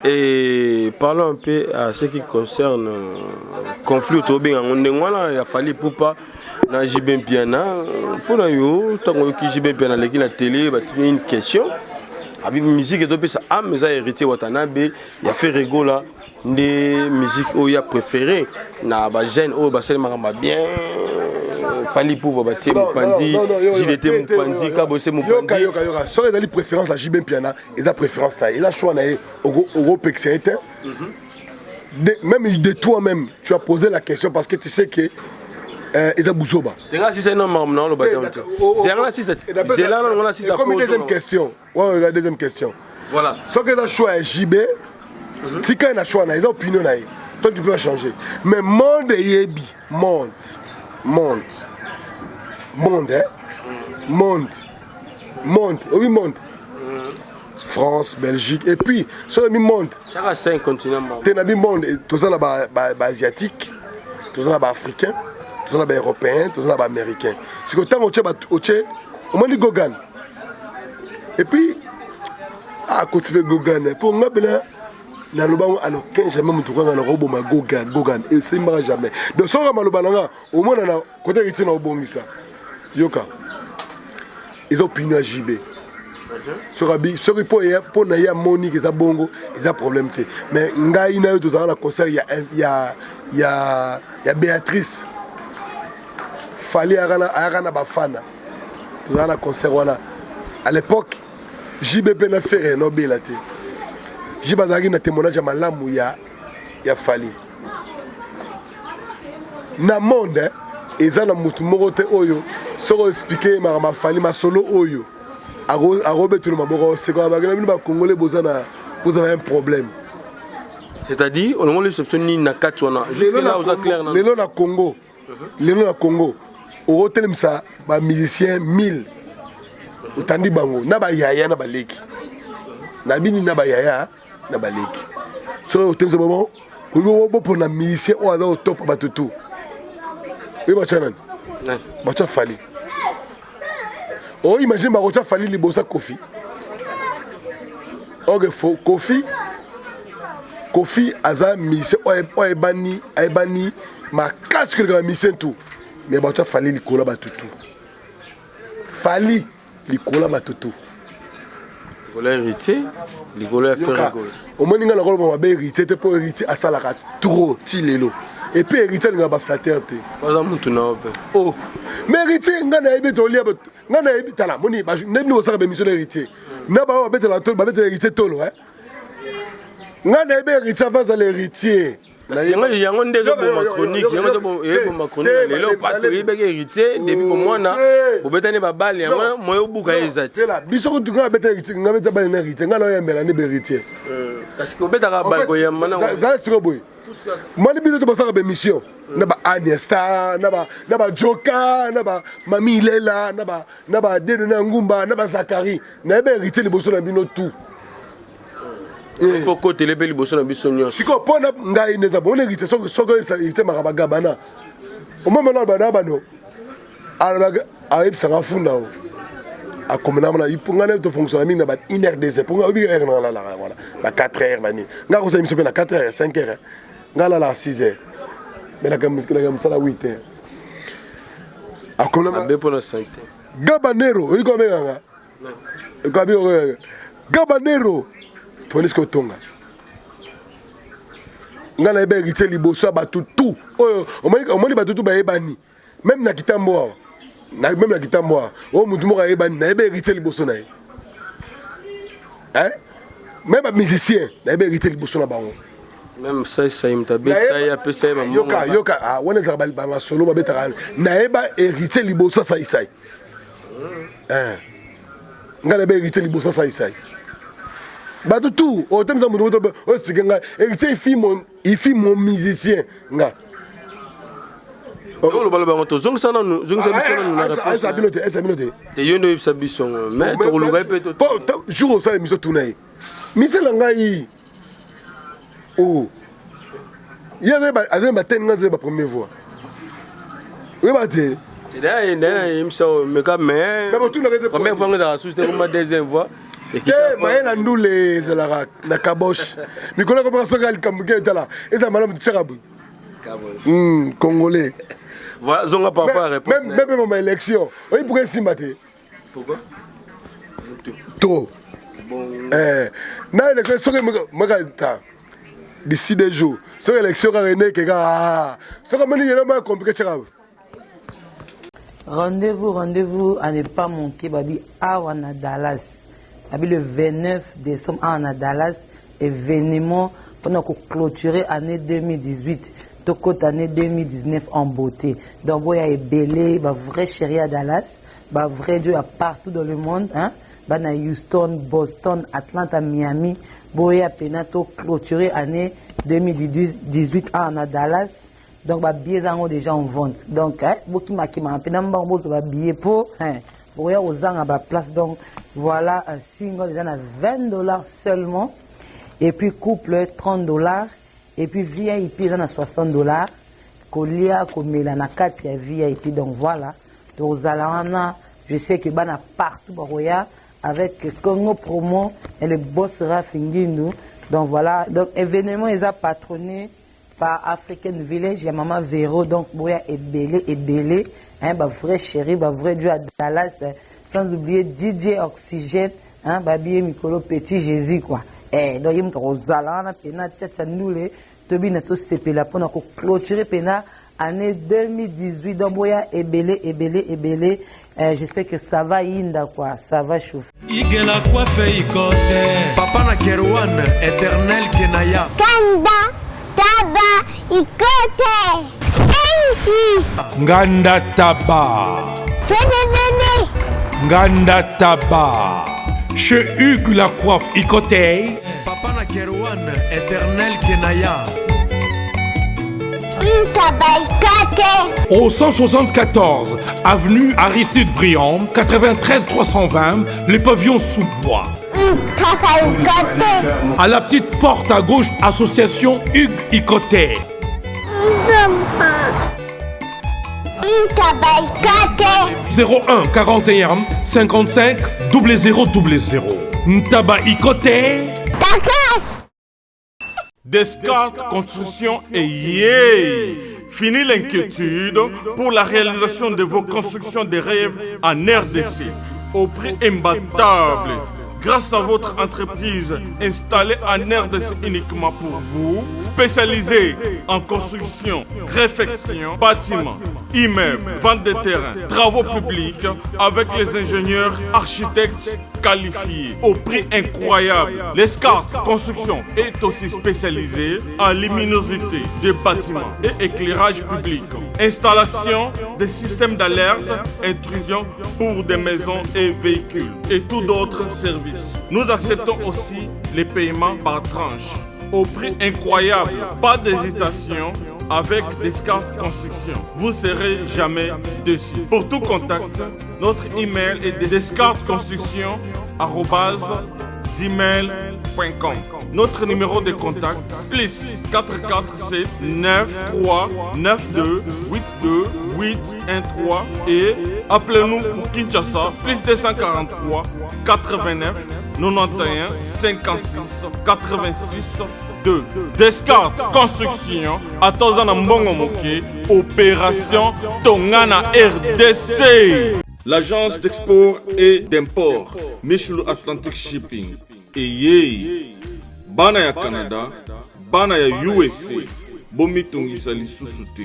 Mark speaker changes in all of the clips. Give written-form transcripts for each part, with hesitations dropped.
Speaker 1: Et parlons un peu à ce qui concerne le conflit autour de l'Angondengwana, il a fallu pour pas dans JB Piana. Pour nous, tant que JB Piana la télé, il y a une question. Avec la musique, il y a un héritier Watanabe, il y a fait rigoler des musiques où il a préféré. Il y a des jeunes où il bien. Fali pour bâtir Mupandi, JDT Mupandi, Kabose Mupandi.
Speaker 2: Si il a des préférences à JB Piana, il a préférence à il a choix Europe excellente. Même de toi-même, tu as posé la question parce que tu sais que ils ont Bouzoba.
Speaker 1: C'est là si c'est non non le bâtiment. C'est là si c'est là on a si ça.
Speaker 2: Comme une deuxième question. Ouais, la deuxième question.
Speaker 1: Voilà.
Speaker 2: Si il a choix JB, si il a choix, il a opinion toi tu peux pas changer. Mais monde yebi, monde, hein? Monde, oui, monde. France, Belgique, et puis, sur le monde.
Speaker 1: Ça a 5 continents.
Speaker 2: Tu as le monde, tous les asiatiques, tous les africains, tous les européens, tous les américains. C'est que tant que tu es au moins du Gogan. Et puis, à côté de Gogan, pour moi, na loba ano 15 jamais mutuka na robo ma Gogan et c'est mara jamais. Donc so ma loba nga au moins na côté riti na obongisa. Yoka. Ils opinion JB. Sur pour na ya Monique za bongo, ils a problème té. Mais ngai na yo to za na concert il y a Béatrice. Fali arana bafana. To za na concert wana. À l'époque JB na faire no belate. J'ai bazari na témoignage malamu ya Fali. Na monde eza na mutu moko te oyo soko expliquer ma Fali ma solo oyo. Arobe tout le maboko c'est quoi ba ba congolais bozana vous avez un problème.
Speaker 1: C'est-à-dire on a l'exception ni na katwana. Jusque là vous êtes clair non.
Speaker 2: Lelo na Congo. Lelo na Congo. Au hôtel ça ba musicien 1000. Utandi bango na ba yaya na ba leki. Na bini na ba yaya na baleki so au temps moment on va pour na musicien on va au top batutu et ba chanan ba cha Fali oh imagine ba cha Fali libosa Kofi ok Kofi aza musicien o ebani ma casque le musicien tout mais ba cha Fali likola batutu Fali likola batutu
Speaker 1: héritier, les voleurs faire
Speaker 2: au moins il y a un héritier, c'est pour héritier à ça la trop tilelo. Et puis héritier il y a pas flatteur té.
Speaker 1: Pas un mouton non.
Speaker 2: Oh, mais héritier il y a un bétolier, il y a un bétala. Moni, même nous ça va mission héritier. Na ba on bétala tol, ba bétala héritier tolo hein. Il y a un héritier avant l'héritier.
Speaker 1: Il y a un déjà pour ma chronique, il y a pour ma chronique. Les parce que il y a héritier depuis pour moi na, au bétane ba balle, moi au bouka ezat.
Speaker 2: C'est là, biso tu nga bétala héritier, nga bétala balle héritier, nga la yambela ni héritier.
Speaker 1: Parce que au bétala balle ko yamana.
Speaker 2: Ça explique boy. Moi les bino to passer ba mission. Na ba Aniesta, na ba Joka, na ba Mami Lela, na ba Dede na Ngumba, na ba Zakari, na ba héritier liboso na bino tout.
Speaker 1: Il faut que les belles bosses n'abissonnent.
Speaker 2: Si on prend ngai neza bon héritier so ça héritier marabagabana. Au moment là bana no. Arabaga aib sanga funda o. A comme na il pour ngana to fonctionner minga ba 1h 2h pour nga obi heure na la voilà. Ba 4h bani. Nga ko sa mission na 4h 5h. Nga la 6h. Mais la gamme ça la 8h. A comme na
Speaker 1: be pour la 5h.
Speaker 2: Gabanero, il comme nga. Gabanero. Tony Skotonga. Ngana ebe héritier liboso batutu. Oh, o moni batutu ba ebani. Même na kitambo. Même na kitambo. O mutu mo ka ebani na ebe héritier liboso na. Hein? Même ba musicien na ebe héritier liboso na bango.
Speaker 1: Même ça imta be ça ya pesa ba mo.
Speaker 2: Yoka ah wana za ba solo ba betara. Na eba héritier liboso sa isai. Hein? Ngana ebe héritier liboso sa isai. Bah tout au thème ça mon expliquer nga héritier il fit mon musicien nga
Speaker 1: le balo to zong sana nous zong sa biso na réponse
Speaker 2: ça binote
Speaker 1: te yondo sa biso mais to lu gape to
Speaker 2: jour ça émission tourner mise la ngai oh il y a ba ten nga ba première voix oui ba te
Speaker 1: il y a une émission mais quand même première fois que dans la société comme deuxième voix
Speaker 2: maye na ndule ezalaka na kaboche mikolo komaka soki alikambuki etala eza malamu tichakabu congolais
Speaker 1: voilà zonga papa réponse
Speaker 2: même mama élection oyi pourquoi esimba te
Speaker 1: pourquoi
Speaker 2: trop na élection soki maka ta d'ici 2 jours soki élection kaka enekeka soki amoni yena maya compliqué tichakabu.
Speaker 3: Rendez-vous à ne pas manquer, Babi, à Dallas. Babi, le 29 décembre à Dallas, événement pour clôturer l'année 2018, toute l'année 2019 en beauté. Donc, il y a Belé, vrai chéri à Dallas, vrai Dieu partout dans le monde, hein? À Houston, Boston, Atlanta, Miami, il y a Penato clôturer l'année 2018 à Dallas. Donc, les billets sont déjà en vente. Donc, beaucoup de billets pour aux place. Donc, voilà un single déjà à $20 seulement. Et puis, couple $30. Et puis, VIP à $60. Colia, Melana 4, il y a VIP. Donc, voilà. Donc, je sais que Bana partout, avec Congo Promo et le boss Rafinguinou. Donc, voilà. Donc, événement, ils ont patronné par African Village, il y a Maman Véro, donc Boya est belé, hein, vrai chéri, vrai Dieu à Dallas, sans oublier DJ Oxygène, hein, Babi Mikolo Petit Jésus, quoi. Donc, il y a Rosalana, Pena, Tchatchanoulé, Tobi Nato Sepela, pour clôturer Pena, année 2018, donc Boya est belé, je sais que ça va inda, quoi, ça va chauffer.
Speaker 4: Igela quoi fait ikote, Papa na Kerouan, éternel Kenaya.
Speaker 5: Kanda. Taba ikote sensi
Speaker 4: Nganda Taba
Speaker 5: Fenenene
Speaker 4: Nganda Taba Chez Hugues la coiffe ikote Papa na Kerouan éternel Kenaya
Speaker 5: Taba ikote
Speaker 4: Au 174 avenue Aristide Briand 93 320 les pavillons sous bois. À la petite porte à gauche, association Hugues Ikoté. 01 41 55 0000. Ntaba Ikoté. Descartes Construction et yeah! Fini l'inquiétude pour la réalisation de vos constructions de rêves en RDC au prix imbattable. Grâce à votre entreprise installée en RDC uniquement pour vous, spécialisée en construction, réfection, bâtiments, immeubles, vente de terrains, travaux publics, avec les ingénieurs architectes qualifiés au prix incroyable. L'escarpe Construction est aussi spécialisée en luminosité des bâtiments et éclairage public, installation des systèmes d'alerte, intrusion pour des maisons et véhicules et tout d'autres services. Nous acceptons aussi les paiements par tranche au prix incroyable. Pas d'hésitation avec Descartes Construction. Vous serez jamais déçus. Pour tout contact, notre email est descartesconstruction@gmail.com. Notre numéro de contact plus 447 93 92 82 813 et appelez-nous pour Kinshasa plus 243 89 91 56 86 2. Descartes Construction à Tozana Mbongo Moké, opération Tongana RDC. L'agence d'export et d'import Michel Atlantic Shipping et yé bana ya Canada, bana ya USA, bomi tongisa lisusu te.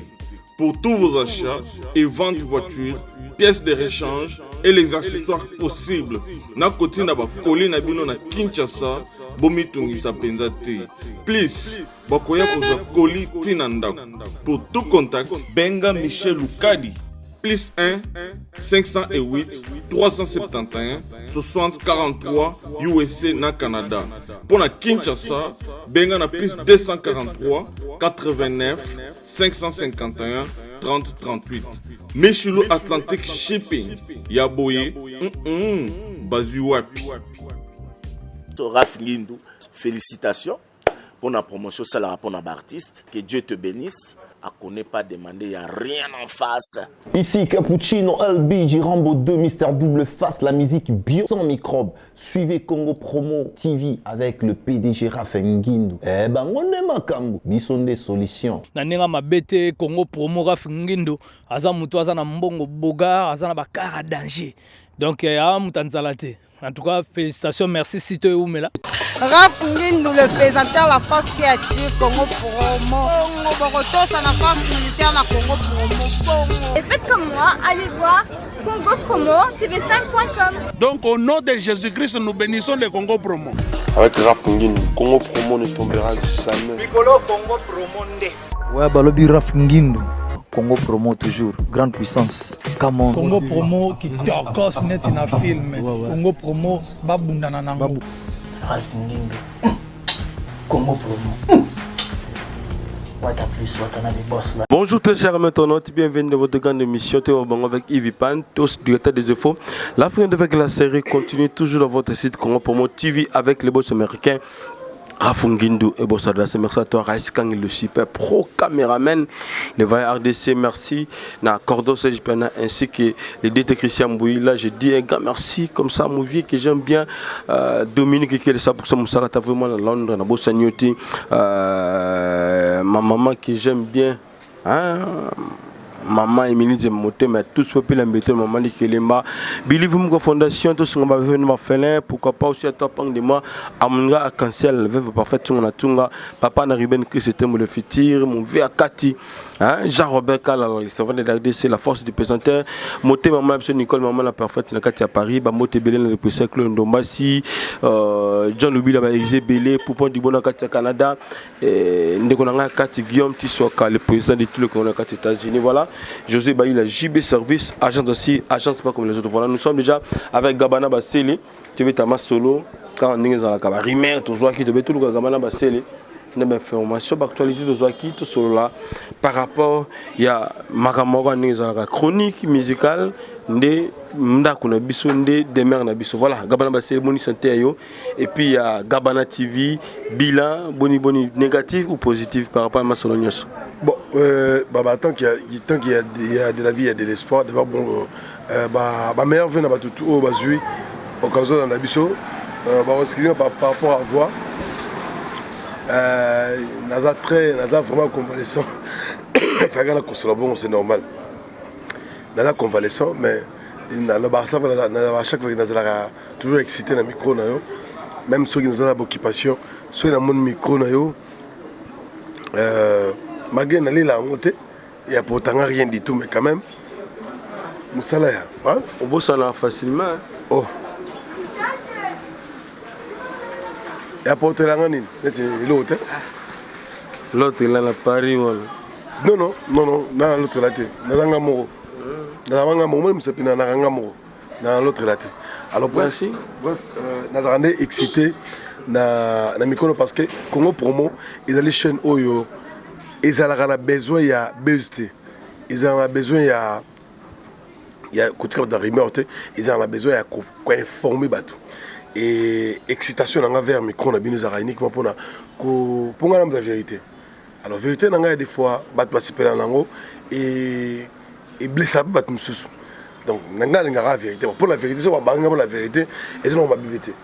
Speaker 4: Pour tous vos achats et ventes de voitures, pièces de rechange et les accessoires possibles. Na koti na ba koli na bino na Kinshasa, bomi tongisa penza te. Please, bakoya koza koli tina ndako. Pour tout contact, benga Michel Lukadi. Plus 1 508 371 60 43 USA na Canada. Pour la Kinshasa, benga na plus 243 89 551 30 38. Michelo Atlantic Shipping. Yaboye. Bazuwapi.
Speaker 6: Raph Ngindou, félicitations pour la promotion, ça la pour l'artiste. Que Dieu te bénisse. connaît pas demander, il n'y a rien en face.
Speaker 7: Ici Cappuccino, LB, Rambo 2, Mister Double Face, la musique bio sans microbes. Suivez Congo Promo TV avec le PDG Rafinguindu. Eh ben, on est makambo. Bison des solutions.
Speaker 8: Nanenga mabete Congo Promo Rafinguindu. Aza mutu aza na mbongo boga, aza na bakara danger. Donc, mutanzalate. En tout cas, félicitations, merci Sito et Oumela.
Speaker 9: Rafinguindu, le présentateur la force créative Congo Promo. Congo Boroto, ça la force militaire na Congo Promo.
Speaker 10: Et faites comme moi, allez voir Congo Promo, tv5.com.
Speaker 11: Donc au nom de Jésus-Christ, nous bénissons le Congo Promo.
Speaker 1: Avec Rafinguindu, Congo Promo ne tombera jamais.
Speaker 12: Piccolo Congo Promo nde.
Speaker 13: Ouais, balobi Rafinguindu. Congo Promo toujours, grande puissance. Come
Speaker 8: Congo Promo qui torcos net na film. Congo Promo babunda na nango.
Speaker 12: Rafinguindu. Congo Promo.
Speaker 1: Bonjour très chers internautes, bienvenue dans votre grande émission avec Yves Pan, tous directeur des infos. La fin de la série continue toujours dans votre site Congo Promo TV avec les boss américains. Rafinguindu et Bossadas, merci à toi Raïskang, le super pro caméraman, le vaillant RDC, merci na Cordo Sejipana ainsi que le DT Christian Bouy. Là je dis un grand merci comme ça, mon vieux que j'aime bien, Dominique qui est ça pour ça, Moussara t'as vraiment à Londres, na Bossagnotti, ma maman que j'aime bien, hein? Maman Emilie Zemote, mais tous les peuples embêtés, maman Nikelema, Believe Mungo Fondation, tous les gens qui ont fait pourquoi pas aussi à toi, de moi, Amunga à Cancel, veuve parfait, Tunga, papa Nariben, que c'était mon futur, mon vieux Kati, Jean-Robert Kala, c'est vrai de la force du présenteur, Moté, maman Nicole, maman la parfaite, Kati à Paris, Moté Bélé, le président Claude Ndombasi, John Louis, la Élysée Bélé, Poupon du Bon Kati à Canada, Ndekonanga Kati Guillaume Tissoka, le président de tous les Kati États-Unis, voilà. José Bailly, la JB Service, agence aussi, agence pas comme les autres. Voilà, nous sommes déjà avec Gabana Basseli, tu veux ta solo, quand on est dans la cabane, Rimer, tu vois qui te met tout le Gabana Basseli. Une information d'actualité de Zouaki, tout solo là, par rapport, il y a Makamora, la chronique musicale, de Mdakuna Bisso, de Demer Nabisso. Voilà, Gabana Basseli, Boni Santé Ayo. Et puis il y a Gabana TV, bilan, Boni négatif ou positif par rapport à ma solo.
Speaker 2: Bon, tant qu'il y a de la vie, il y a de l'espoir. D'abord, bon, ma meilleure veine à tout au Bazui, au cas où dans la bisso, par rapport à voix. Naza vraiment convalescent. C'est normal. Naza convalescent, mais le Barça, à chaque fois que Naza toujours excité dans le micro, même ceux qui ont une occupation, ceux qui ont un micro, malgré n'aller la monter, il n'y a pourtant rien du tout, mais quand même, Moussala, hein?
Speaker 1: On bosse facilement.
Speaker 2: Oh. Il y a porté la ganine, l'autre.
Speaker 1: L'autre, il a Paris, voilà.
Speaker 2: Non, dans l'autre laté. Dans un amour. Dans un amour, même si c'est un amour. Dans l'autre laté. Alors, bref, nous avons excité dans le micro parce que Congo Promo, ils ont les chaînes Oyo. Ils ont besoin de BST. Ils ont besoin de. Il y a ils ont besoin de informer. Et excitation dans vers le micro, nous avons uniquement pour la vérité. Alors, la vérité, il y a des fois, et blessé à battre. Donc, nous avons la vérité. Pour la vérité, c'est la vérité et c'est la vérité.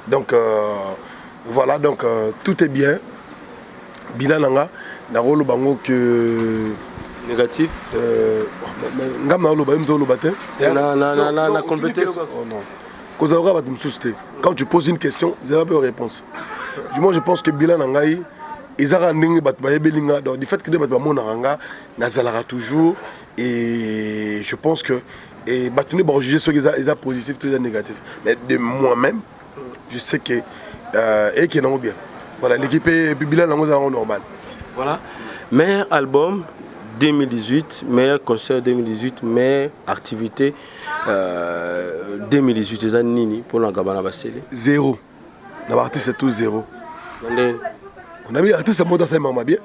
Speaker 2: Donc, voilà, donc tout est bien. Bilan nanga na rolo bango que
Speaker 1: négatif
Speaker 2: ngam na rolo ba mto rolo batin
Speaker 1: na compétence
Speaker 2: quand tu poses une question il y a pas de réponse. Moi je pense que bilan nanga ils a ndingi bat ba yebelinga donc du fait que bat ba mona nanga nazalaka toujours et je pense que et batuni ba juger ceux qui ont positif tout négatif mais de moi-même je sais que et qui non bien. Voilà, l'équipe est bilan normal.
Speaker 1: Voilà. Meilleur album 2018, meilleur concert 2018, meilleure activité 2018. C'est ça Nini pour la Gabana Basseli.
Speaker 2: 0. La partie c'est tout 0. On a mis artiste à monter ça maman bien.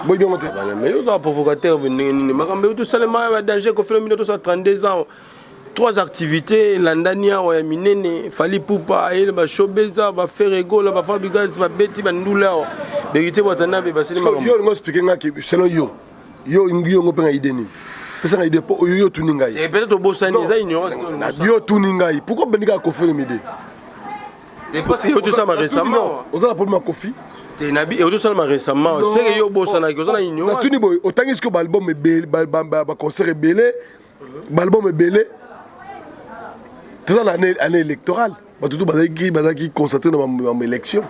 Speaker 2: Bon bien monté.
Speaker 1: Mais vous avez provocateur Nini. Mais tout ça le danger qu'on fait 1932 ans. 3 activités, l'Andania, Minene, Fali Poupa, ba Showbeza, ba Ferrego, ba Fabigas, ba Betty, ba Ndula. Vérité, Watana, ba Sélé.
Speaker 2: Yo, on explique selon yo. yo ngopé idée ni. Pesa nga idée po yo tuni ngai.
Speaker 1: Et peut-être au Bossani ça ignorance.
Speaker 2: Yo tuni ngai. Pourquoi Benika Kofi le midi?
Speaker 1: Et parce que tout ça m'a récemment.
Speaker 2: Vous avez problème Kofi?
Speaker 1: T'es nabi et tout ça m'a récemment. C'est que yo Bossana que ça ignorance.
Speaker 2: Na tuni boy, autant que l'album est belé, ba concert est belé, l'album est belé. Tout ça l'année électorale. Ba tout bazaki concentré dans ma élection.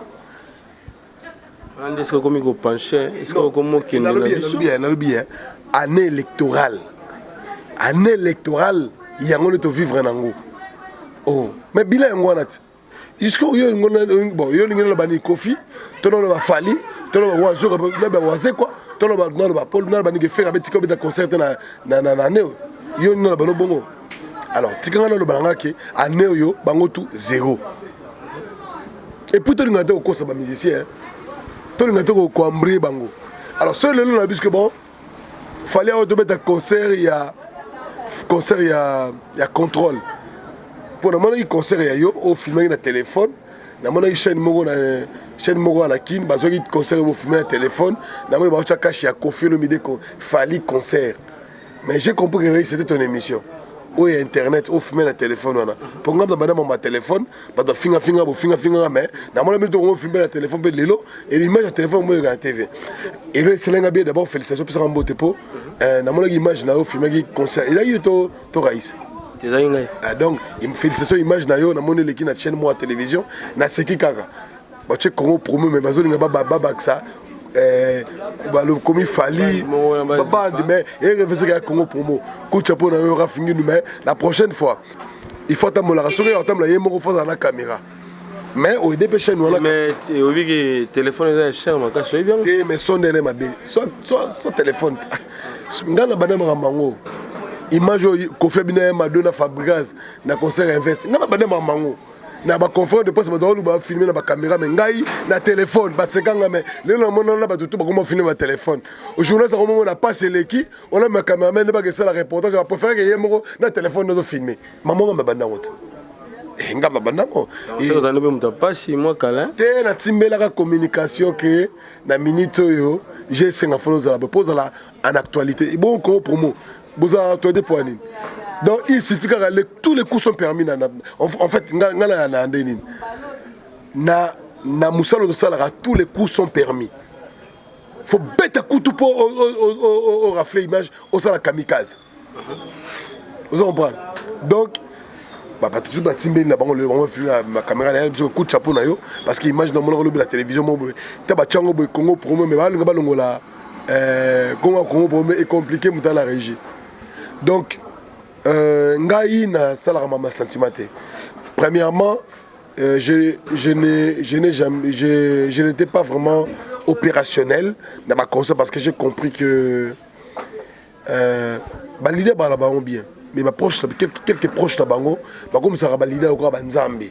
Speaker 1: Est-ce que comme il penché, est-ce que comme qui
Speaker 2: n'a bien année électorale. Année électorale, il y a un vivre nango. Oh, mais bilan ngwanat. Est-ce que yo ngona bon, yo ngena bani Kofi, tono ba fali, tono ba wazo ba waze quoi, tono ba non ba Paul na bani ke faire avec tiko beta concert na neo. Yo ngena bano bongo. Alors, tikanga no balanga ke année yo bango tout zéro. Et puis tono ngata ko sa ba musicien. Tono ngata ko kwambri bango. Alors, seul le nom parce que bon, fallait mettre un concert, il y a contrôle. Pour le moment, il concert, il y a au filmer un téléphone. Na mona chaîne mogo à la kin, bazo qui concert au filmer un téléphone. Na mona bacha cache ya Kofi le midi ko fallait concert. Mais j'ai compris que c'était ton émission. Où est internet, au filmer un téléphone voilà. Pour nga madame mon téléphone, ba do finga mais na mona bi to filmer un téléphone pe lelo et l'image du téléphone mo la TV. Et le Selenga bien d'abord félicitations pour ça en beauté po. Na mona image na au filmer qui concert. Il a eu to Raïs. Donc, il me félicite image na yo na moni leki na chaîne moi télévision na seki kaka. Ba che Congo promo mais bazo linga baba ça comme il fallait mais et refaire ça Congo promo. Coup chapeau na yo rafingi mais la prochaine fois il faut attendre la rassurer attendre la yemo fois dans la caméra. Mais au dépêche nous là
Speaker 1: mais au que téléphone est cher ma cache bien.
Speaker 2: Mais son est ma bé. Soit téléphone. Ngana banama mango. Image Kofi Bina Madonna Fabregas na concert invest na ba na mango na ba conférence de presse ba do ba filmer na ba caméra mais ngai na téléphone ba sekanga mais le na mona na ba tout ba comment filmer na téléphone aujourd'hui ça comment on a passé l'équipe on a ma caméraman ne pas que ça la reportage va préférer que yemo na téléphone no filmer maman ma banda wot nga ba banda ko
Speaker 1: et on ne peut pas si moi kala
Speaker 2: te na timbela ka communication que na minute yo j'ai 5 fois za la pose la en actualité bon ko promo. Donc il suffit que tous les coups sont permis. En fait, tous les coups sont permis. Il faut bête coup tout pour au rafler image au sala kamikaze. Vous comprenez? Donc, pas tout le timbe là bas on filme ma caméra là un coup de chapeau na yo parce que image dans mon la télévision mo taba chango boy Congo promo mais ba longo la Congo promo est compliqué muta la régie. Donc, ngai na salarama ma sentimenté. Premièrement, je n'étais pas vraiment opérationnel dans ma concert parce que j'ai compris que l'idée est bien. Mais quelques proches là-bas, comme ça, l'idée est banzambe.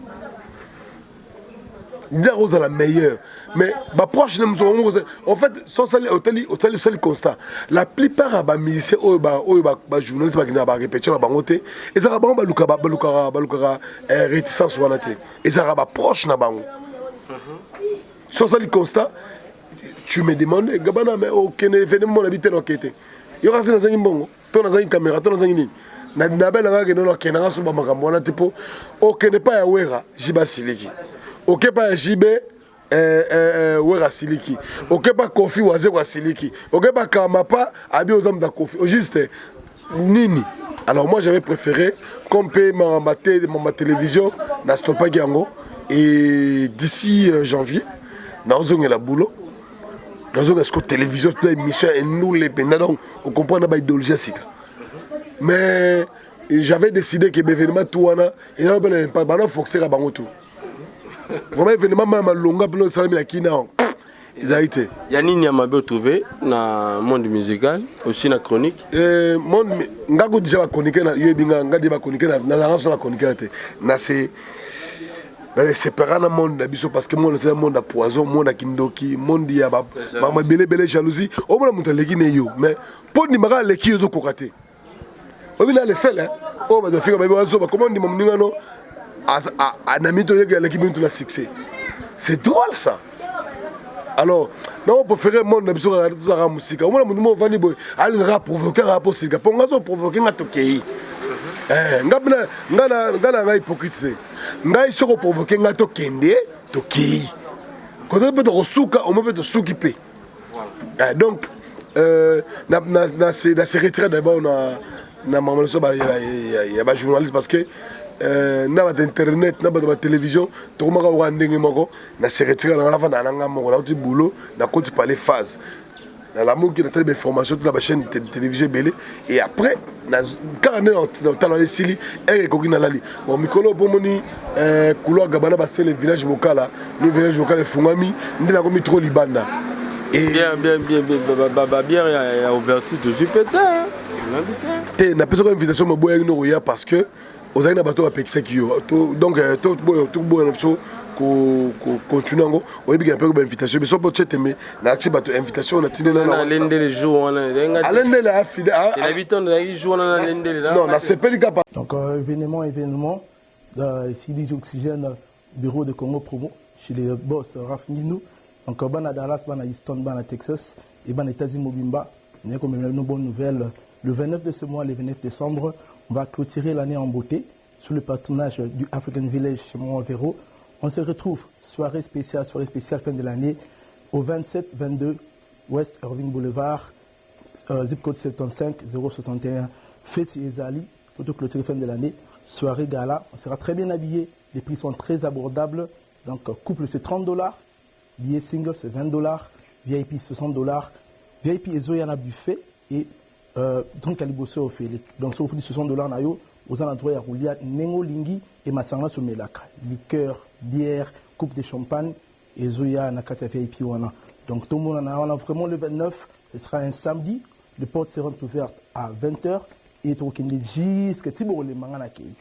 Speaker 2: L'idée est la meilleure. Mais ma proche, en fait, c'est constat. La plupart des musiciens, des journalistes qui ont répété la bangote, ils ont réticence. Ils sont proches de la bangote. C'est le constat. Tu me demandes, mais aucun événement n'habite dans le quai. Il y aura une caméra, na bela ngake nono kenanga so ba makambo na tipo okene pa ya wera jiba siliki oke pa ya jibe wera siliki oke pa Kofi waze kwa siliki oke pa kamapa abi ozam da Kofi au juste nini. Alors moi j'avais préféré comme ma télévision na stoppa yango et d'ici janvier na ozonga la boulot na ozonga ce que télévision plein émission et nous les penda donc on comprend na ba idéologie sika. Mais j'avais décidé que l'événement tout et il a foxé à Bangotou. Vraiment événement ma longa pour salam la kina. Ils a été.
Speaker 1: Yanni Niamabe trouvé dans monde musical aussi na chronique.
Speaker 2: Monde ngago déjà chroniquer na yebinga ngadi ba chroniquer na rançon la chroniquer na c'est séparé dans monde d'habitation parce que monde c'est un monde à poison, monde à kindoki, monde ya ba belé jalousie. Au moins monter les kiné yo mais pour ni mara les ki yo kokate. On est les seuls, hein. Oh, bah, comment on dit mon nom à Namito, il y a l'équipe de la succès. C'est drôle ça. Alors, Non, préféré monde na biso ka tozaka musika. Omona mundu mo vandi boy. Ali nga provoquer rapport sika. Ponga so provoquer nga tokei. Nga hypocrite. Nga iso ko provoquer nga tokende tokei. Quand on peut te souka, on peut te soukiper. Donc na se retirer d'abord na maman so ba ya ba journaliste parce que na ba internet na ba télévision to maka wa ndenge moko na se retirer na la fa na nga moko na ti boulot na ko ti parler phase na la mo qui na télé information toute la chaîne de télévision belé et après na carnet dans les sili et ko kina lali bon mikolo pomoni couloir gabana ba c'est le village local le village local fungami ndina ko mitro libanda. Et
Speaker 1: bien, il y a ouverture de Jupiter.
Speaker 2: Tu n'as pas une invitation parce que aux années bateau à Pexekio. Donc, tout bon continue en gros. On a une invitation, mais sans peut être mais na bateau invitation na tine na
Speaker 1: l'ende les jours on a.
Speaker 2: L'ende la fidèle.
Speaker 1: C'est l'habitant de la jour on a l'ende là.
Speaker 2: Non, na c'est pas le cas.
Speaker 14: Donc événement ici des Oxygène bureau de Congo Promo chez les boss Raf Ngindou. Donc, on a Dallas, on a Houston, on a Texas et on a États-Unis Mobimba. On a une bonne nouvelle. Le 29 de ce mois, le 29 décembre, on va clôturer l'année en beauté sous le patronage du African Village chez Montvéro. On se retrouve soirée spéciale fin de l'année au 27-22 West Irving Boulevard, zip code 75 061. Fête Ezali, pour clôturer fin de l'année. Soirée gala, on sera très bien habillé. Les prix sont très abordables. Donc, couple c'est $30. Billet single c'est $20, VIP $60, VIP et Zoyana buffet et donc Caliboso au fait. Donc ça vous dit $60 nayo aux endroits à Roulia, Nengo Lingi et Masanga sur Melaka. Liqueur, bière, coupe de champagne et Zoya Nakata VIP wana. Donc tout le monde en a vraiment le 29, ce sera un samedi, les portes seront ouvertes à 20h et tout le monde jusqu'à Tibo les mangana kei.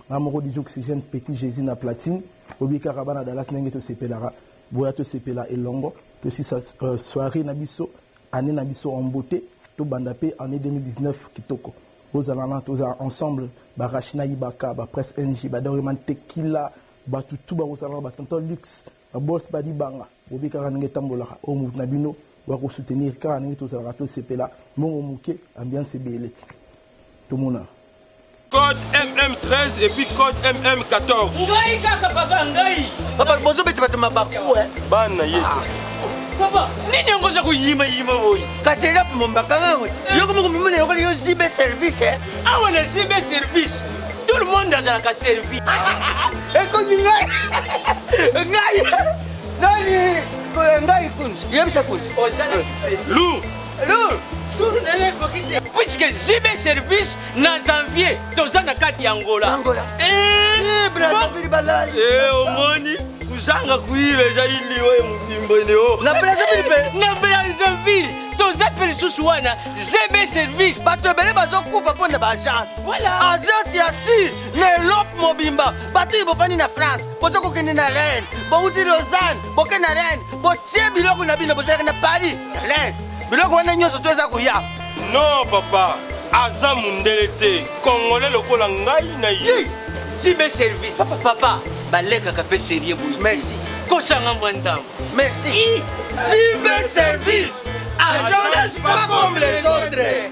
Speaker 14: Amoro di Oxygène petit Jésus na platine, Obi Karabana Dallas Nengeto Sepelara. Boyato Sepela et Longo, que si sa soirée Nabiso, année Nabiso en beauté, tout bandapé année 2019 Kitoko. Aux allant tous ensemble, Barachina Ibaka, Presse NJ, Badoriman Tequila, Batutu, Barosala, Batanto Lux, Boss Badi Banga, Bobi Karange Tambola, Omu Nabino, Wako soutenir Karange tous Rato Sepela, Mon Mouké, ambiance belé. Tout le monde.
Speaker 1: Code MM13 et puis code MM14.
Speaker 15: Ngai kaka papa ngai. Papa bozo beti batuma baku
Speaker 1: Bana yetu.
Speaker 15: Papa, nini ngoza kuyima boy? Kasela mombaka ngawe. Yoko mumimene yoko yo zibe service Ah on a zibe service. Tout le monde a la servi. Et comme ngai. Ngai kunzi. Yebisa kunzi.
Speaker 1: Lou.
Speaker 15: Puisque j'ai service na janvier, dans un cas d'Angola. Brazzaville balai. Omoni, kuzanga kuive jaili we mbimbeleo. Na Brazzaville, dans un pays sous-souana, j'ai service. Bato bele bazokufa pona ba agence. Voilà. Agence ya si, ne lop mobimba. Bato ibofani na France, bozoko kende na Rennes, bo uti Lausanne, bo kende na Rennes, bo tie biloko na bino bozaka na Paris, Rennes.
Speaker 1: Non papa, aza mundele te, Congolais lokola ngai na ye.
Speaker 15: Zibe service. Papa, baleka kape sérieux boui. Merci. Kosanga mwandam. Merci. Zibe service. Agence pas comme les autres.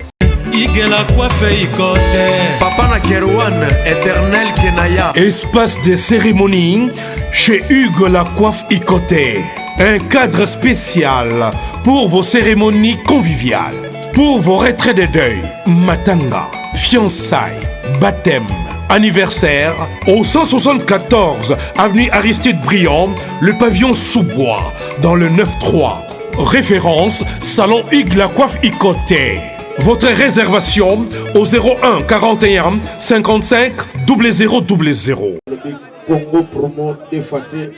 Speaker 16: Igela coiffe ikote. Papa na Kerwan, éternel Kenaya. Espace de cérémonie chez Hugues la coiffe ikote. Un cadre spécial pour vos cérémonies conviviales, pour vos retraits de deuil, matanga, fiançailles, baptême, anniversaire, au 174 avenue Aristide Briand, le pavillon sous-bois, dans le 9-3. Référence, Salon Hugues la coiffe Ikoté. Votre réservation au 01 41 55 0000.
Speaker 17: Congo Promo défaté.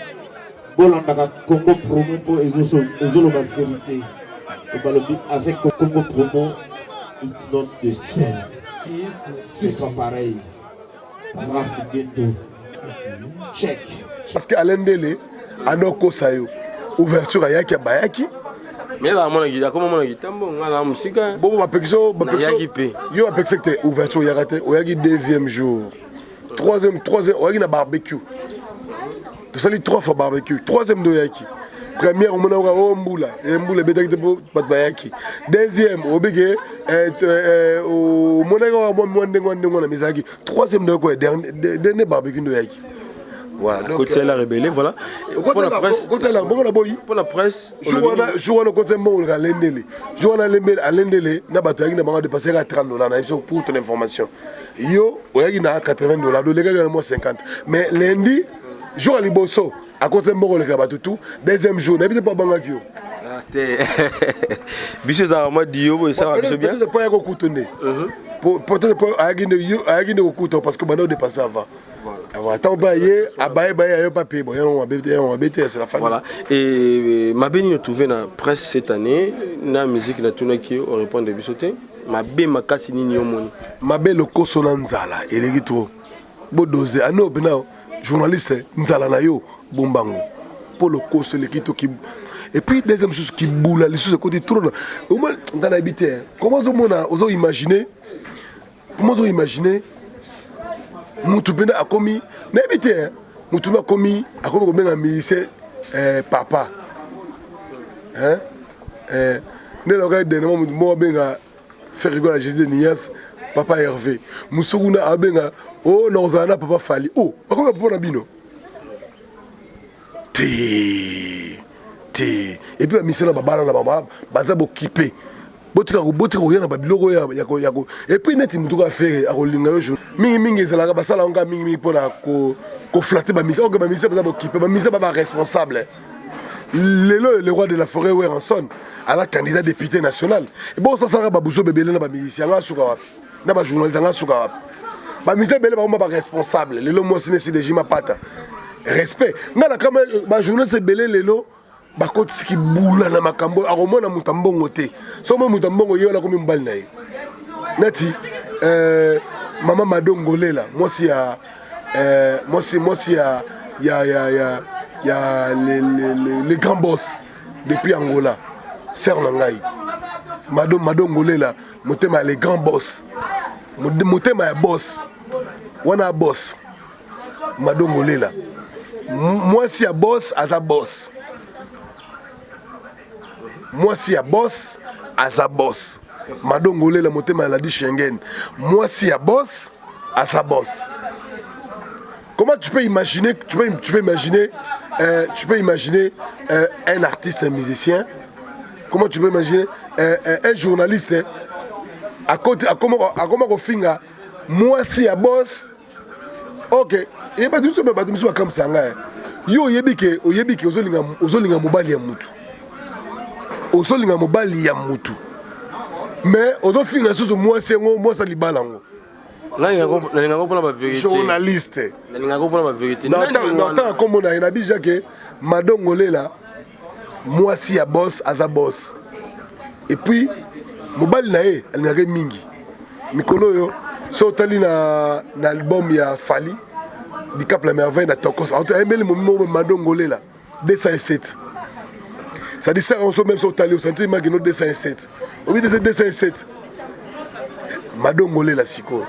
Speaker 17: Bolandaka Congo Promo pour la vérité. Avec Congo Promo, it's not the same. C'est pas pareil. Check.
Speaker 2: Parce que Alain Dele, Anoko Sayo, ouverture à Yaki Bayaki.
Speaker 1: Mais là, mon guide, comment mon guide, la musique.
Speaker 2: Bon, ma pexo, yo a pexé que ouverture Yagate, Oyagi deuxième jour, troisième, Oyagi na barbecue. Tout ça, les 3 fois barbecue, troisième de Yaki. Première, on a Mboula. Mboula, Bédaki, Batbayaki. Deuxième, Obégué, au Monagua, Mizaki. Troisième, de quoi? Dernier barbecue de Yaki. Voilà.
Speaker 1: Côté la rébellée, voilà. Pour la presse. Pour la presse.
Speaker 2: Jouana côté bon à l'endele. Jouana à l'endele, n'a pas de passer à $30 pour ton information. Yo, il y a $80, les gars, il y a 50. Mais lundi, jour à Liboso, à côté de bon le tout. Deuxième jour, n'habite pas Bangakio.
Speaker 1: Biche ça m'a dit yo ça va bien.
Speaker 2: Peut-être pas beaucoup tourner. Peut-être pas à Guinée au couteau parce que maintenant on dépasse avant. Attends, papier, c'est la famille.
Speaker 1: Voilà. Et ma béni trouvé dans la presse cette année, dans la musique, qui on répond de bisoté. Ma bé ma casse ni yomoni.
Speaker 2: Ma bé le kosola nzala, il est trop. Bodosé, ano benao, journaliste, nzala na yo, bombango. Pour le koso le kito qui. Et puis deuxième chose qui boule, les choses côté trop. Au moins dans l'habité, comment on imaginer? Comment on imaginer? Moutouben a commis, n'habité, Moutouben a commis un ministère papa. Hein? Ne le regarde de moi, benga faire rigoler la gestion de Nias, papa Hervé. Moussougouna a benga, oh, non, Zana, papa Fali. Oh, comment papa Nabino? Et puis, la mission de Baba, Baza Bokipé. Et puis net il faire à rolinga mingi zalaka basala nga mingi pona ko flatter ba mission ba mission ba occupé ba mission ba responsable le roi de la forêt Weranson à la candidat député national et bon ça sera ba bouso bébé na ba musicien nga suka wapi na ba journaliste nga suka wapi ba mission bébé ba responsable le mo sinesi de jima pata respect nga na kama ba journaliste belé lelo bakoti ki bula na makambo aromona mutambongo te somo mutambongo yola komi mbali na ye nati mama madongolela mosi ya les grands boss depuis Angola sœur nangai madongolela motema les grands boss motema ya boss wana boss madongolela mosi ya boss aza boss. Moi si à boss, à sa boss. Madongolé la motema la dit Schengen. Moi si à boss, à sa boss. Comment tu peux imaginer, un artiste, un musicien? Comment tu peux imaginer un journaliste à côté, à comment on finga? Moi si à boss, ok. Et pas du tout, mais pas du tout comme ça. Yo yebike ozolinga mobali ya mutu. Osolinga mobali ya mutu mais odo finga susu moi c'est moi ça libala ngo
Speaker 1: na ngako la vérité
Speaker 2: journaliste
Speaker 1: na ngako la vérité
Speaker 2: non comme on a ina bija que madongolela moi si ya boss aza boss et puis mobali na ye alingaka mingi mikolo yo so tali na album ya Fali di Cap la merveille na Tokos auto embele mo madongolela 207. Ça dit ça, on se même sur Tali, au centre, il y a 207. Au milieu de 207. Madongolé la siko.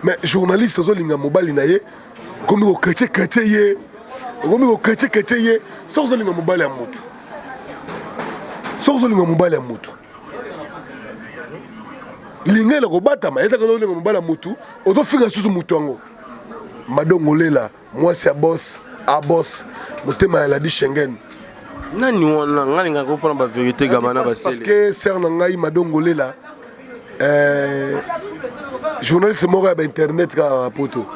Speaker 2: Mais journaliste, ils ont linga mobile naie, comme au chrétien, comme au chrétien, sans linga mobile à moto. Sans linga mobile à moto. Linga la robata, mais il y a linga mobile à moto, on doit faire un sous moto. Madongolé là, moi c'est à boss, motema elle a dit Schengen.
Speaker 1: Nani wana ngani ngako pona ba vérité gamana ba
Speaker 2: parce que sœur nangai madongolela journaliste moko ba internet ka poto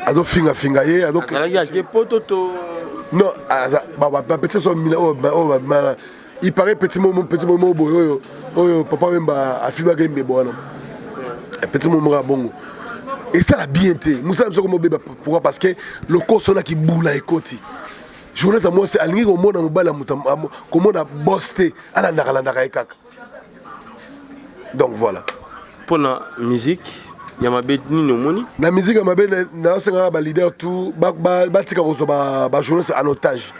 Speaker 2: ado finga ye ado
Speaker 1: ke poto to
Speaker 2: non ba petit so il paraît petit moment boyo oyo papa memba afiba gembe bona petit moment ra bongo et ça la bien été musa msoko mo beba pourquoi parce que le kosona qui boula ekoti journaliste moi c'est alingi ko mona mobala mutam ko mona bossé ala ndaka ekaka donc voilà
Speaker 1: pour la musique yamabe nini omoni
Speaker 2: la musique yamabe na senga ba leader tout ba tika ko ba journaliste en otage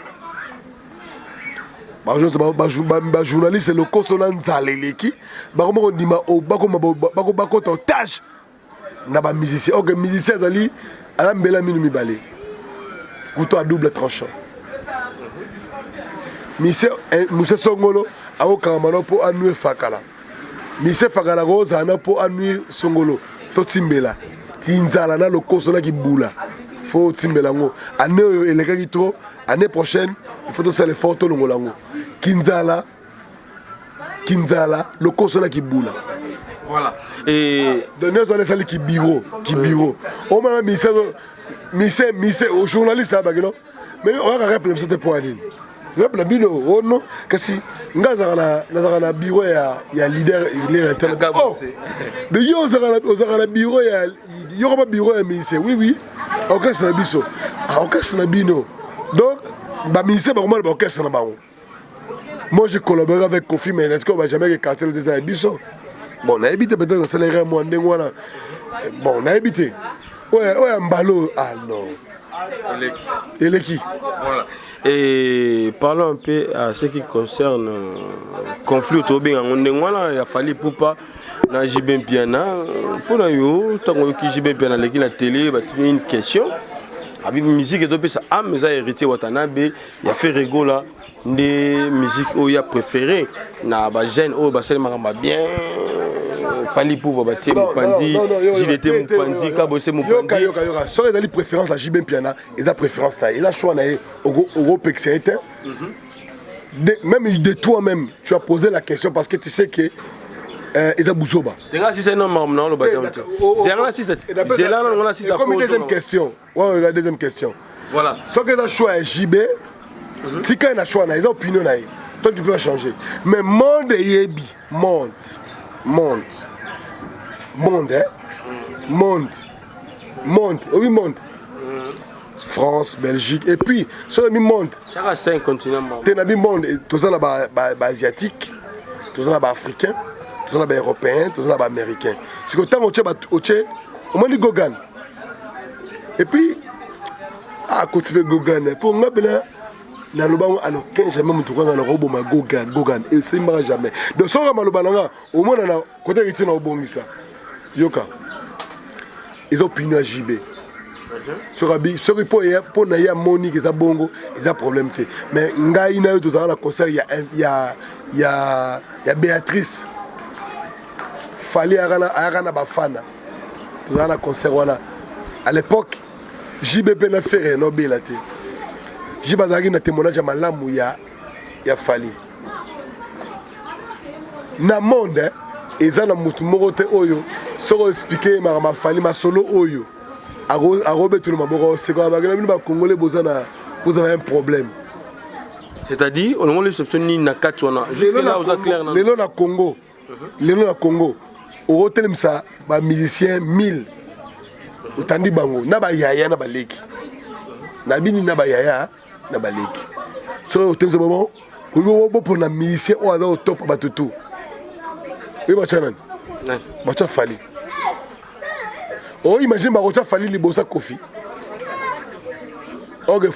Speaker 2: ba journaliste le kosona nzaleleki ba ko ndima o ba ko otage na ba musicien ok musicien zali ala mbela minu mibale couteau à double tranchant Moussa Songolo a au Kamano pour annuer Fakala. Misse Fakala Rose a pour annuer Songolo. Totimbela. Tinzala na le Kosona qui boula. Faut Timbelango. Année et les gars année prochaine, il faut faire les photos Longolango. Kinzala, le Kosona qui boula.
Speaker 1: Voilà. Et
Speaker 2: de nous on est allé qui bureau. On m'a Misse au journaliste là bagino. Mais on va rappeler c'était pour aller. Rappelle bino oh non que si ngazana bureau ya leader international. Oh. De yo ozana bureau ya yo pas bureau ya ministère. Oui. Orchestre na biso. Orchestre na bino. Donc ba ministère ba comment ba orchestre na bango. Moi je collabore avec Kofi mais est-ce qu'on va jamais que quartier de biso. Bon, on a habité peut-être dans le salaire moi ndengwana. Bon, on a habité. Ouais, Mbalo. Ah non. Eleki.
Speaker 1: Voilà. Et parlons un peu à ce qui concerne le conflit autour de Ndengwana. Il a fallu pour pas dans JB Piana. Pour nous, tant que JB Piana la télé, il y a une question. Avec la musique, ça a hérité Watanabe. Il a fait rigoler des musiques où il a préféré. Na ba jeune où ba sel maramba bien. Fali pour bâtir Mupandi, JDT Mupandi, Kabose Mupandi.
Speaker 2: Si il a des préférences à JB Piana, il a préférence à il a choix au Pexete. Même de toi-même, tu as posé la question parce que tu sais que ils ont Bouzoba.
Speaker 1: C'est là si c'est non non le bâtiment. C'est là si c'est. C'est là on a si ça.
Speaker 2: Comme une deuxième question. Ouais, la deuxième question.
Speaker 1: Voilà.
Speaker 2: Ce que tu as choisi JB, si quand il a choix, il a opinion toi tu peux changer. Mais monde yebi, monde, oui monde. France, Belgique et puis sur le monde.
Speaker 1: Tu as 5 continents.
Speaker 2: Tu as monde, tous les asiatiques, tous les africains, tous les européens, tous les américains. C'est que tant on m'a dit Gogan. Et puis à côté de Gogan pour moi na lobango alors que jamais mutuka na robo ma Gogan et c'est pas jamais. Donc ça ma lobananga au moins na côté riti na obongisa. Yoka. Ils ont opinion à JB. Sur pour na ya Monique et bongo, ils ont problème té. Mais ngai na yo to za na concert il y a Béatrice. Fallait arana bafana. To za na concert wana. À l'époque JB na faire no belate. Jibazaki na témoignage malamu ya Fali. Na monde ezana mutu moko te oyo soko expliquer ma Fali ma solo oyo. Arobe tout le maboko c'est quoi ba ba congolais bozana vous avez un problème.
Speaker 1: C'est-à-dire on a l'exception ni na katwana. Jusque là vous êtes clair non.
Speaker 2: Lelo na Congo. Au hôtel ça ba musicien 1000. Utandi bango na ba yaya na ba leki. Na bini na ba yaya na baleki so au temps moment on va pour na musicien on a au top batutu et bachana bacha Fali oh imagine ba bacha Fali libosa Kofi ok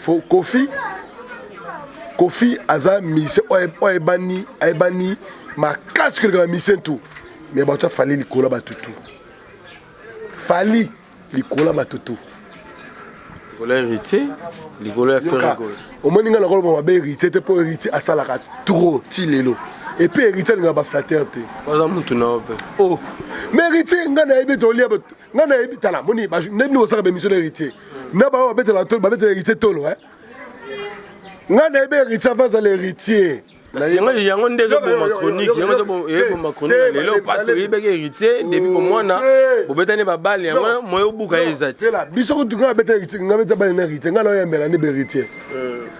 Speaker 2: Kofi aza musicien o ebani ma casque le musicien tout mais bacha Fali likola batutu Fali likola batutu
Speaker 1: héritier, les voleurs faire
Speaker 2: au moins il y a un héritier pour héritier à ça la trop tilelo et puis héritier il y a pas flatteur oh mais héritier ngana ebe to lia ngana ebe tala moni ba nebi no saka mission héritier na ba bete la tolo ba bete héritier tolo hein ngana ebe héritier avant l'héritier
Speaker 1: il y a un des chronique il y a un chronique lelo parce que il héritier depuis pour moi na bobetani ba bali moi obuka ezati
Speaker 2: c'est là biso tu ngana bete héritier ngana bete ba héritier ngana yembela ni héritier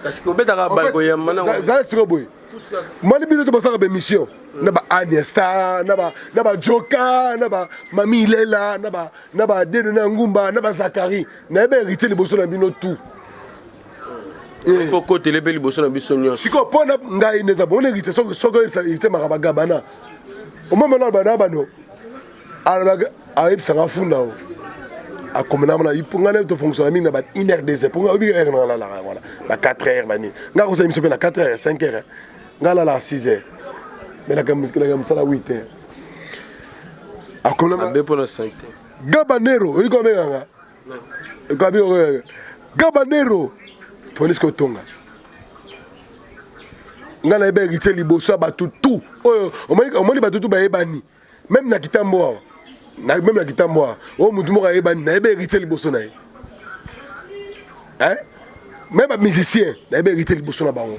Speaker 1: parce que obetaka ba ko yamana
Speaker 2: ça explique boy moi les biso to basaka ba mission na ba Aniesta na ba Joka na ba Mami Lela na ba Dede na Ngumba na ba Zakari na ba héritier liboso na bino tout.
Speaker 1: Il faut que tu les bosses dans le bisogno.
Speaker 2: Si on prend ngai neza bon héritier so ça héritier maraba bana. Au moment là bana bano. Alaga aïb sanga funda o. A comme na il pour ngana to fonctionner na ba 1h 2h pour obi heure na la voilà. Ba 4h bani. Nga ko sa émission na 4h 5h. Nga la 6h. Mais la musique la ça la 8h. A comme na
Speaker 1: be pour la 5h.
Speaker 2: Gabanero, il comme nga. Gabanero. Tony Skotonga. nga na eba héritier liboso bato tout omoni bato tout bayebani même na kitambo même na kitambo o mutu moko ayebani na eba héritier liboso na ye hein même ba musicien na eba héritier liboso na bango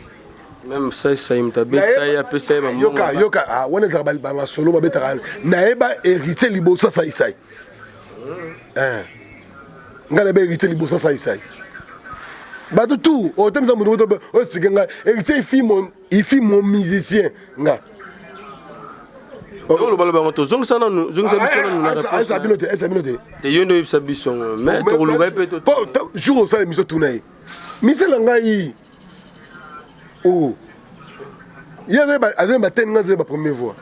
Speaker 1: même ça imtabe ça ya pesa ba
Speaker 2: yoka wana za ba solo ba betaka na eba héritier liboso ça hein nga na eba héritier liboso ça bato tout autant ça mutu o expliquer nga héritier il fit mon musicien nga
Speaker 1: le balo bango to zong sana zong sa biso na réponse
Speaker 2: esa binote
Speaker 1: te yondo ibsa biso mais to luga pe to
Speaker 2: jour ça émission tourner misela ngai oh y'a ba ten nga ba première fois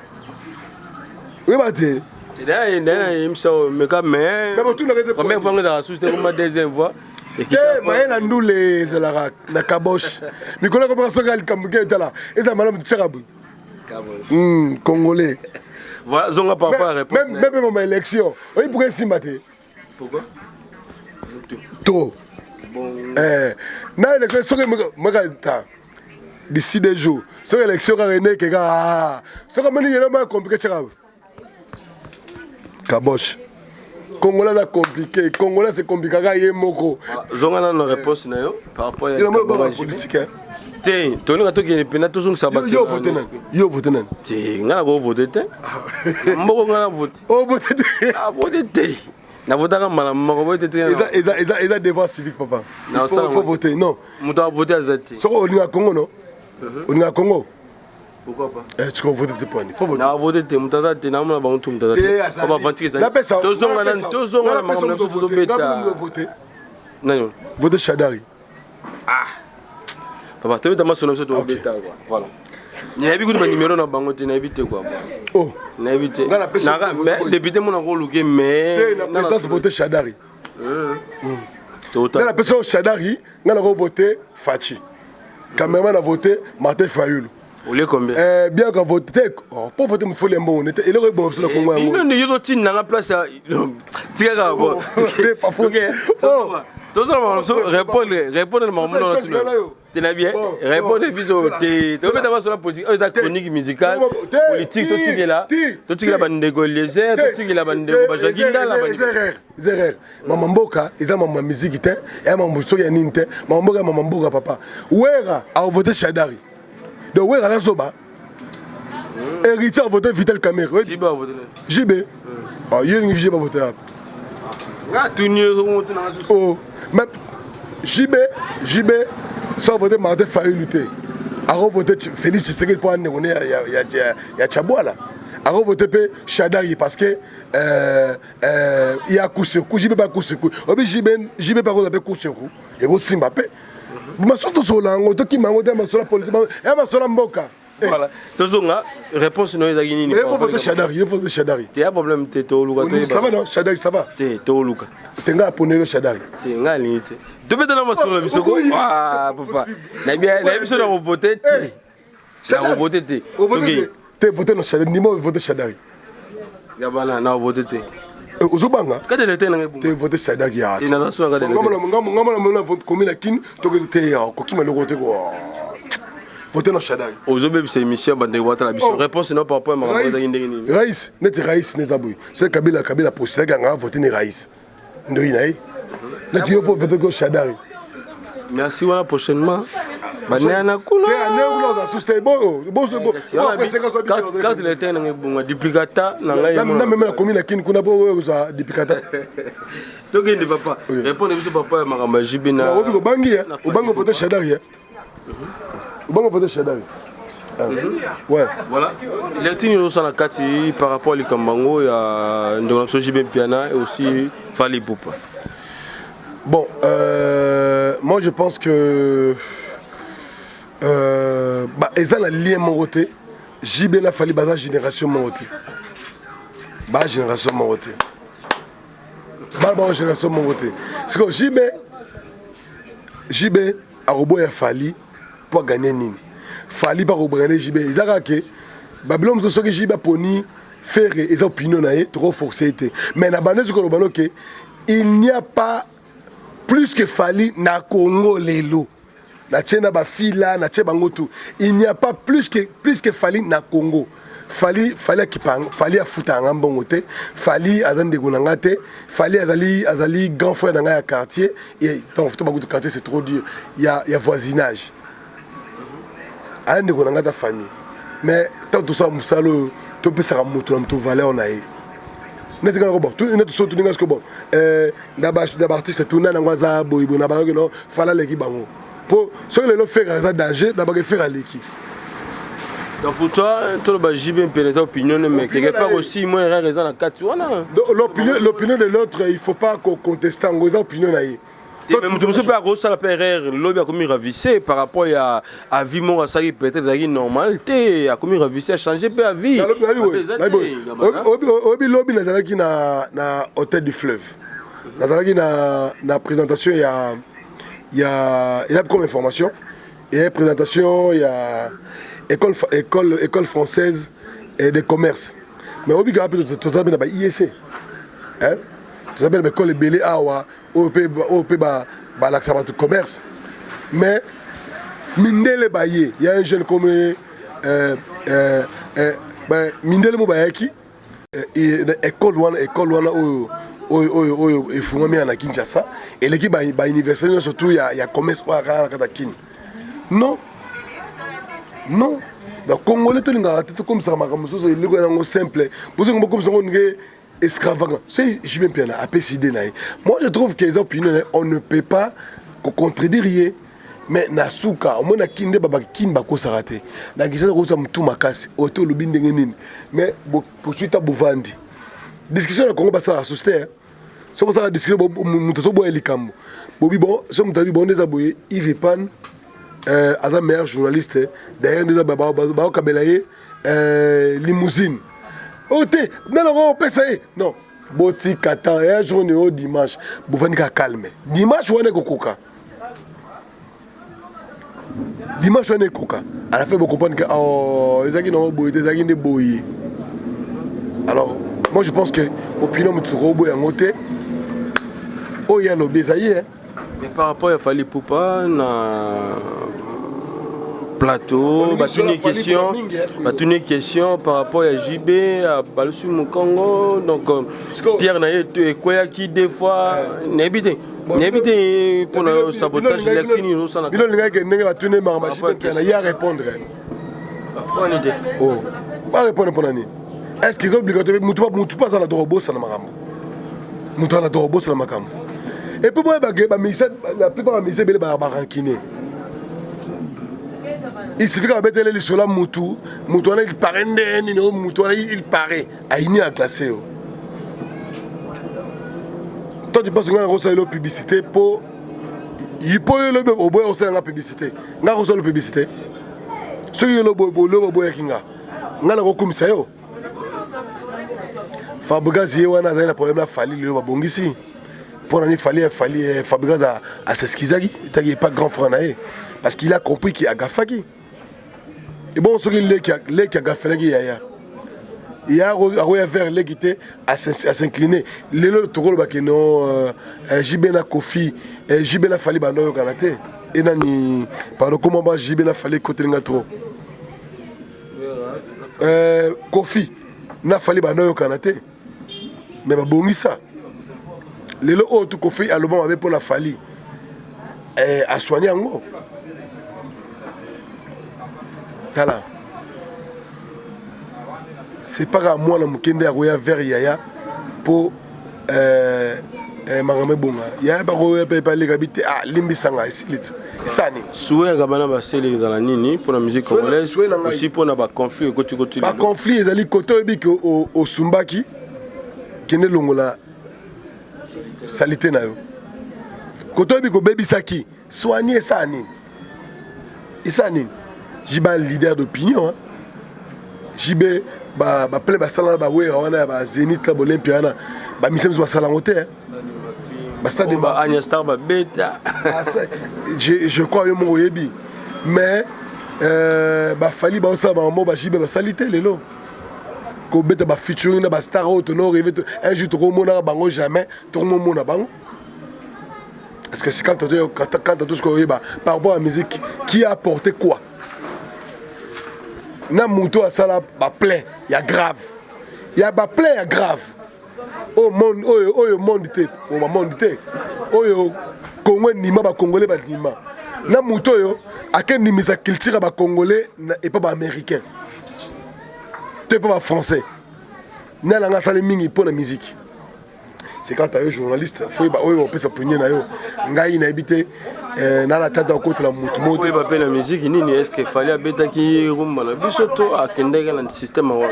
Speaker 2: oui ba te
Speaker 1: c'est là imso me ka mais première fois nga sous c'était comme deuxième fois
Speaker 2: maela ndule ezalaka na kabosh mikolo komaka soki alikambuki etala eza malamu tshakabu congolais
Speaker 1: voilà zonga papa réponse
Speaker 2: même ma élection oyi pourquoi esimba te
Speaker 1: pourquoi
Speaker 2: trop na élection soki maka ta d'ici 2 jours soki élection kaka eneke kaka soki amoni yena maya compliqué tshakabu kabosh Congolais c'est compliqué. Congolais c'est compliqué.
Speaker 1: Zonga na no réponse na yo par rapport à la politique. Té, toni ka toki pena to zonga sabaki.
Speaker 2: Yo voter nan. Yo voter nan.
Speaker 1: Té, ngana go voter té. Mboko ngana voter.
Speaker 2: Oh voter té.
Speaker 1: Ah voter té. Na voter ka mala mako voter té.
Speaker 2: Eza devoir civique papa. Il faut voter. Non.
Speaker 1: Muto voter azati.
Speaker 2: Soko olinga Congo non? Olinga Congo.
Speaker 1: Pourquoi pas?
Speaker 2: Tu vas voter tes points. Il faut voter.
Speaker 1: Na voter tes mutata te na mona bango tout mutata. On va vendre ça. Tozonga na makam to beta.
Speaker 2: Voter.
Speaker 1: Non.
Speaker 2: Voter Chadari.
Speaker 1: Ah. Papa, tu veux ta maison to beta quoi. Voilà. Ni habi ko numéro na bango te na éviter quoi.
Speaker 2: Oh,
Speaker 1: na éviter. Na mais député mon ko luke mais
Speaker 2: na présidence voter Chadari.
Speaker 1: Total.
Speaker 2: Na personne Chadari, na ko voter Fachi. Cameraman a voté Martin Fayulu.
Speaker 1: Vous voulez combien?
Speaker 2: Bien qu'on vote, pour voter, il faut les bons. Il est bon sur le Congo.
Speaker 1: Il y a d'autres dans la place.
Speaker 2: C'est pas faux.
Speaker 1: Oh, tout ça, répondre à mon nom. Tu n'as bien répondre tu peux d'abord sur la politique, la chronique musicale, politique, tout ce qui est là. Tout ce qui est là, bande de Gauliser, tout ce qui est là, bande de Bajaginda.
Speaker 2: Zérer. Maman Boka, ils ont ma musique, et maman Bousso, il y a Ninte, maman Boka, papa. Ouera a voté Chadari. Donc, où est la Zoba? Héritier a voté Vital Caméra.
Speaker 1: JB a voté.
Speaker 2: JB. Ah, il y a une JB a voté. Oh, mais JB, ça a voté Martin Fayulu. A voté Félix Tshisekedi pour un il y a Tchaboua là. A voté Chadari parce que il y a coup sur coup. JB pas coup sur coup. JB par contre coup sur coup. Et aussi Mbappé. Masoto solango to ki mango te masola politique et masola mboka.
Speaker 1: Voilà. Tozonga réponse no ezaki nini?
Speaker 2: Il faut voter Chadari, il faut voter Chadari.
Speaker 1: Tu as problème te to luka to.
Speaker 2: Ça va non, Chadari ça va.
Speaker 1: To luka.
Speaker 2: Tenga ponelo Chadari.
Speaker 1: Tenga limite. Tu peux donner masola bisoko. Ah papa. Na bien, na biso na voter. Na voter te.
Speaker 2: Te voter no Chadari, nimo voter Chadari.
Speaker 1: Ya bana na voter te.
Speaker 2: Ozobanga
Speaker 1: kade lete na ngebu
Speaker 2: te voter Chadari ya
Speaker 1: ina na so kade
Speaker 2: ngamo vote commune kin to ke te ya ko kima le côté ko voter no Chadari
Speaker 1: ozobe c'est Michel bande wata la biso réponse non par rapport à ma ndenge
Speaker 2: Raïs net Raïs ne zaboui c'est Kabila postule nga voter ni Raïs ndo inaï na tu faut voter ko Chadari.
Speaker 1: Merci voilà prochainement. Banana kuna. Quand il était dans le duplicata,
Speaker 2: même la commune qui nous a pas duplicata.
Speaker 1: Donc il ne va pas. Répondez monsieur papa Maramba Jibina.
Speaker 2: Au bangi, au bango voter Chadari. Au bango voter Chadari. Ouais.
Speaker 1: Voilà. Les tini nous sont la carte par rapport à Kambango, il y a Ndongo Jibin Piana et aussi Fali Poupa.
Speaker 2: Bon, moi je pense que ils ont la lien Moroté. JB n'a fallu baser génération Moroté. Bas génération Moroté. Bas génération Moroté. C'est que JB a robot a fallu pour gagner Nini. Fallu pour gagner JB. Ils ont que Babylone nous a JB poni faire les opinions trop forcées. Mais na bande du Kolobano il n'y a pas plus que Fali na Congo lelo. na tchena ba fila na tche bango tout. Il n'y a pas plus que Fali na Congo. Fali a foutu un bon côté, Fali a zande gonangate, Fali azali grand frère dans un quartier et donc tout le quartier c'est trop dur. Il y a voisinage. A zande gonangata famille. Mais tant tout ça musalo tout peut se ramoto dans tout valeur na e. Net nga bon, tout net so tout nga sko bon. D'abord artiste tout na ngwaza boyibo na ba no fala leki bango. Pour ceux qui le faire ça danger, d'abord faire l'équipe.
Speaker 1: Donc pour toi, tout le JB peut opinion, mais quelque part aussi, moi, il y a raison à 4
Speaker 2: l'opinion de l'autre, il ne faut pas contester en gros opinion. Mais je ne sais pas
Speaker 1: si la PRR, l'objet a commis ravissé par rapport à vie, mon assali peut-être une normalité, a commis ravissé, a changé peu à vie.
Speaker 2: Obi lobby na hôtel du fleuve. Na présentation il y a comme information, il y a présentation, il y a école française et de commerce. Mais au Biga, tout ça bien IEC. Hein? Tout ça bien école belé awa, OP l'accès de commerce. Mais mindele baye, il y a un jeune comme mindele mobayaki école wana et fumami à Kinshasa et l'équipe ba université surtout il y a commerce à Katakin. Non. Non. Donc Congolais tout le comme ça c'est simple. Pour ça comme ça on est extravagant. C'est je bien bien à décider. Moi je trouve que les opinions on ne peut pas contredire. Mais nasuka au moins kinde baba kimba ko sarate. Na gisa ko sa mtu makasi auto lobi ndenge nini. Mais poursuite à Bouvandi. Discussion na Congo basa la société. So basa la discussion muto so boye likambo. Bobi bon, so mutabi bon des aboye Yves Pan Aza meilleur journaliste derrière des baba kabelaye limousine. Oté, non non, boti katan et journée au dimanche, Bouvandi ka calme. Dimanche on est kokoka. Dimanche on est koka. À la fin vous comprenez que oh les gens n'ont boy, des gens ne boy. Alors moi je pense que opinion de trop boy en côté. Oh il y a lobby ça y est.
Speaker 1: Mais par rapport à Fali Poupa na plateau, une question par rapport à JB, à Balusu Mukongo, donc Pierre Naye et quoi qui des fois n'habite pour le sabotage lectini nous ça.
Speaker 2: Il y a tourner ma il y a répondre. Oh, pas répondre pour nani. Est-ce qu'ils ont obligatoire mutu pas na dorobo ça na makambo. Mutu na dorobo ça na makambo. Et puis moi la plupart des ministères ba rankiné. Il suffit qu'à mettre les sur la mutu il paraît il paraît à une à classer. Toi tu penses qu'on a reçu la publicité pour il peut le au boy aussi la publicité. On a reçu la publicité. Ce qui est le boy kinga. On a le commissaire. Fabregas wana a un problème la Fali le ba bongisi. Pour il fallait Fabregas à s'excuser, il n'est pas grand frère naé parce qu'il a compris qu'il a gafaki. Et bon ce qu'il qui a gafaki il y a un vers les qui était à s'incliner. Le toro ba keno Jibena Kofi Jibena Fali bando kanate et nani pardon comment ba Jibena Fali côté trop. Kofi na Fali bando kanate mais ba bongisa les lots tout qu'on fait à l'obama avec pour la Fali à soigner en gros. Tala. C'est pas à moi la mukende à roya vers Yaya pour Marame Bonga. Yaya pas roya pas les habiter à Limbisanga ici ça ni.
Speaker 1: Souhait gabana basé les alanini pour la musique congolaise aussi pour na ba conflit côté.
Speaker 2: Ba conflit les ali côté bi au Sumbaki qui ne longola salité na yo koto bi ko baby saki soigner ça nini isani jiba leader d'opinion hein jibe ba plein ba sala ba we wana ba Zénith la Olympia na ba misem ba sala ngote hein ba stade
Speaker 1: ba Agnès Star ba beta
Speaker 2: je crois yo mo yebi mais ba Fali ba osala ba mo ba jibe ba salité lelo ko beta ba featuring na ba star auto no rêver un jour to mona bango jamais to mona bango Parce que c'est quand on tout ce qu'on dit, par rapport à la musique, qui a apporté quoi? Na mouto à ça là, plein, il y a grave. Il y a plein, il y a grave. Au monde, au monde, au monde, au Congo, nima ba Congolais ba nima. Na mouto yo, à quel niveau sa culture ba Congolais et pas ba Américain. Tu pas ba Français. Na la ngasale mingi pour la musique. C'est quand tu es journaliste, il faut que tu aies ngai na habité na la tata côté la mutu
Speaker 1: moto il va la musique ni est-ce qu'il fallait beta qui rumba na bisoto a kendega le système
Speaker 2: moi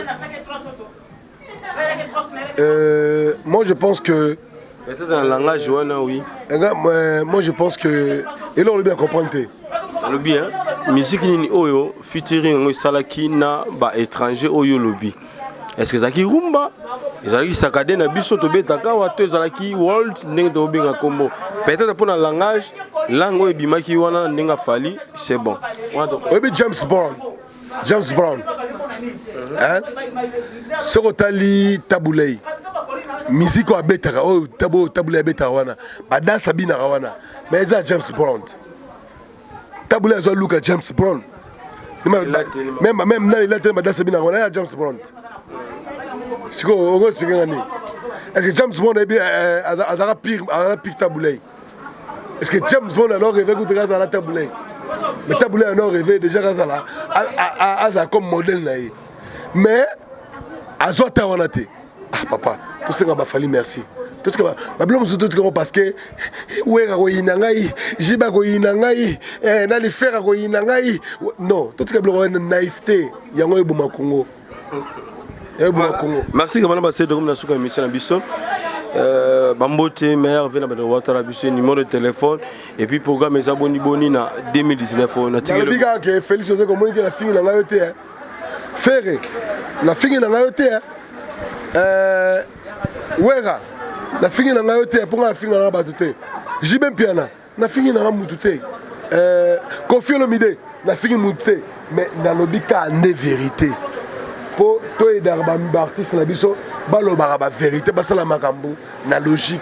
Speaker 2: je pense que
Speaker 1: peut-être dans le langage oui
Speaker 2: moi je pense que et là on doit bien comprendre
Speaker 1: lobby hein musique ni oyo featuring ngo salaki na ba étranger oyo lobby est-ce que ça qui rumba ezalaki sakade na biso tobetaka wato ezalaki world ndenge tobenga kombo peut-être pour le langage langue oyo ebimaki wana ndenge afali c'est bon
Speaker 2: oyebi James Brown hein sokotali tabulei musique oyo abetaka oyo tabulei abetaka wana badansa binaka wana mais eza James Brown tabulei azwa luka James Brown même na ilateli badansa binaka wana ya James Brown. Si on explique est-ce que James Bond a pire Taboulay? Est-ce que James Bond a rêvé que tu as la Taboulay? Mais Taboulay a rêvé déjà comme modèle. Mais à Zoa Tawanate, ah papa, tout ce qui m'a fallu merci. Tout ce qui m'a parce que Ouera Goyinangai, Jiba Goyinangai, Nali Ferra Goyinangai. Non, tout ce qui m'a naïveté, Yango Bouma Congo.
Speaker 1: Merci quand même de la souka émission Bisson. Bambote meilleur vient de Ouattara Bisson numéro de téléphone et puis programme mes abonnés boni na 2019 on a tiré le
Speaker 2: biga que Félix José comme il la fille na ngayote Ferré la fille na ngayote Wera la fille na ngayote pour la fille na batute Jibem Piana la fille na mutute Kofi Olomide la fille mutute mais dans le biga ne vérité pour toi et d'arba artiste na biso balo baraba vérité basa la makambo na logique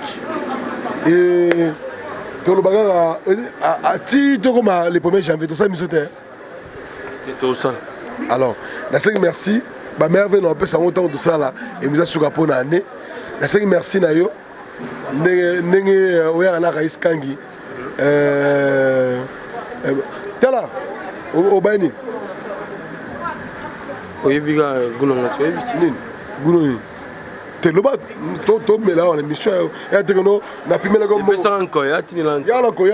Speaker 2: et to lo baga a ti to comme les 1er janvier tout ça misote
Speaker 1: tout ça
Speaker 2: alors la 5 merci ba merveille no pesa autant de ça là et nous a suka pour année la 5 merci na yo ndenge oya na Rais Kangi tala au bani
Speaker 1: oyebiga gunonga toyebi
Speaker 2: nini gunoni te loba to mela on émission ya te kono na pimela ko mo
Speaker 1: pesa encore ya tinila
Speaker 2: yana ko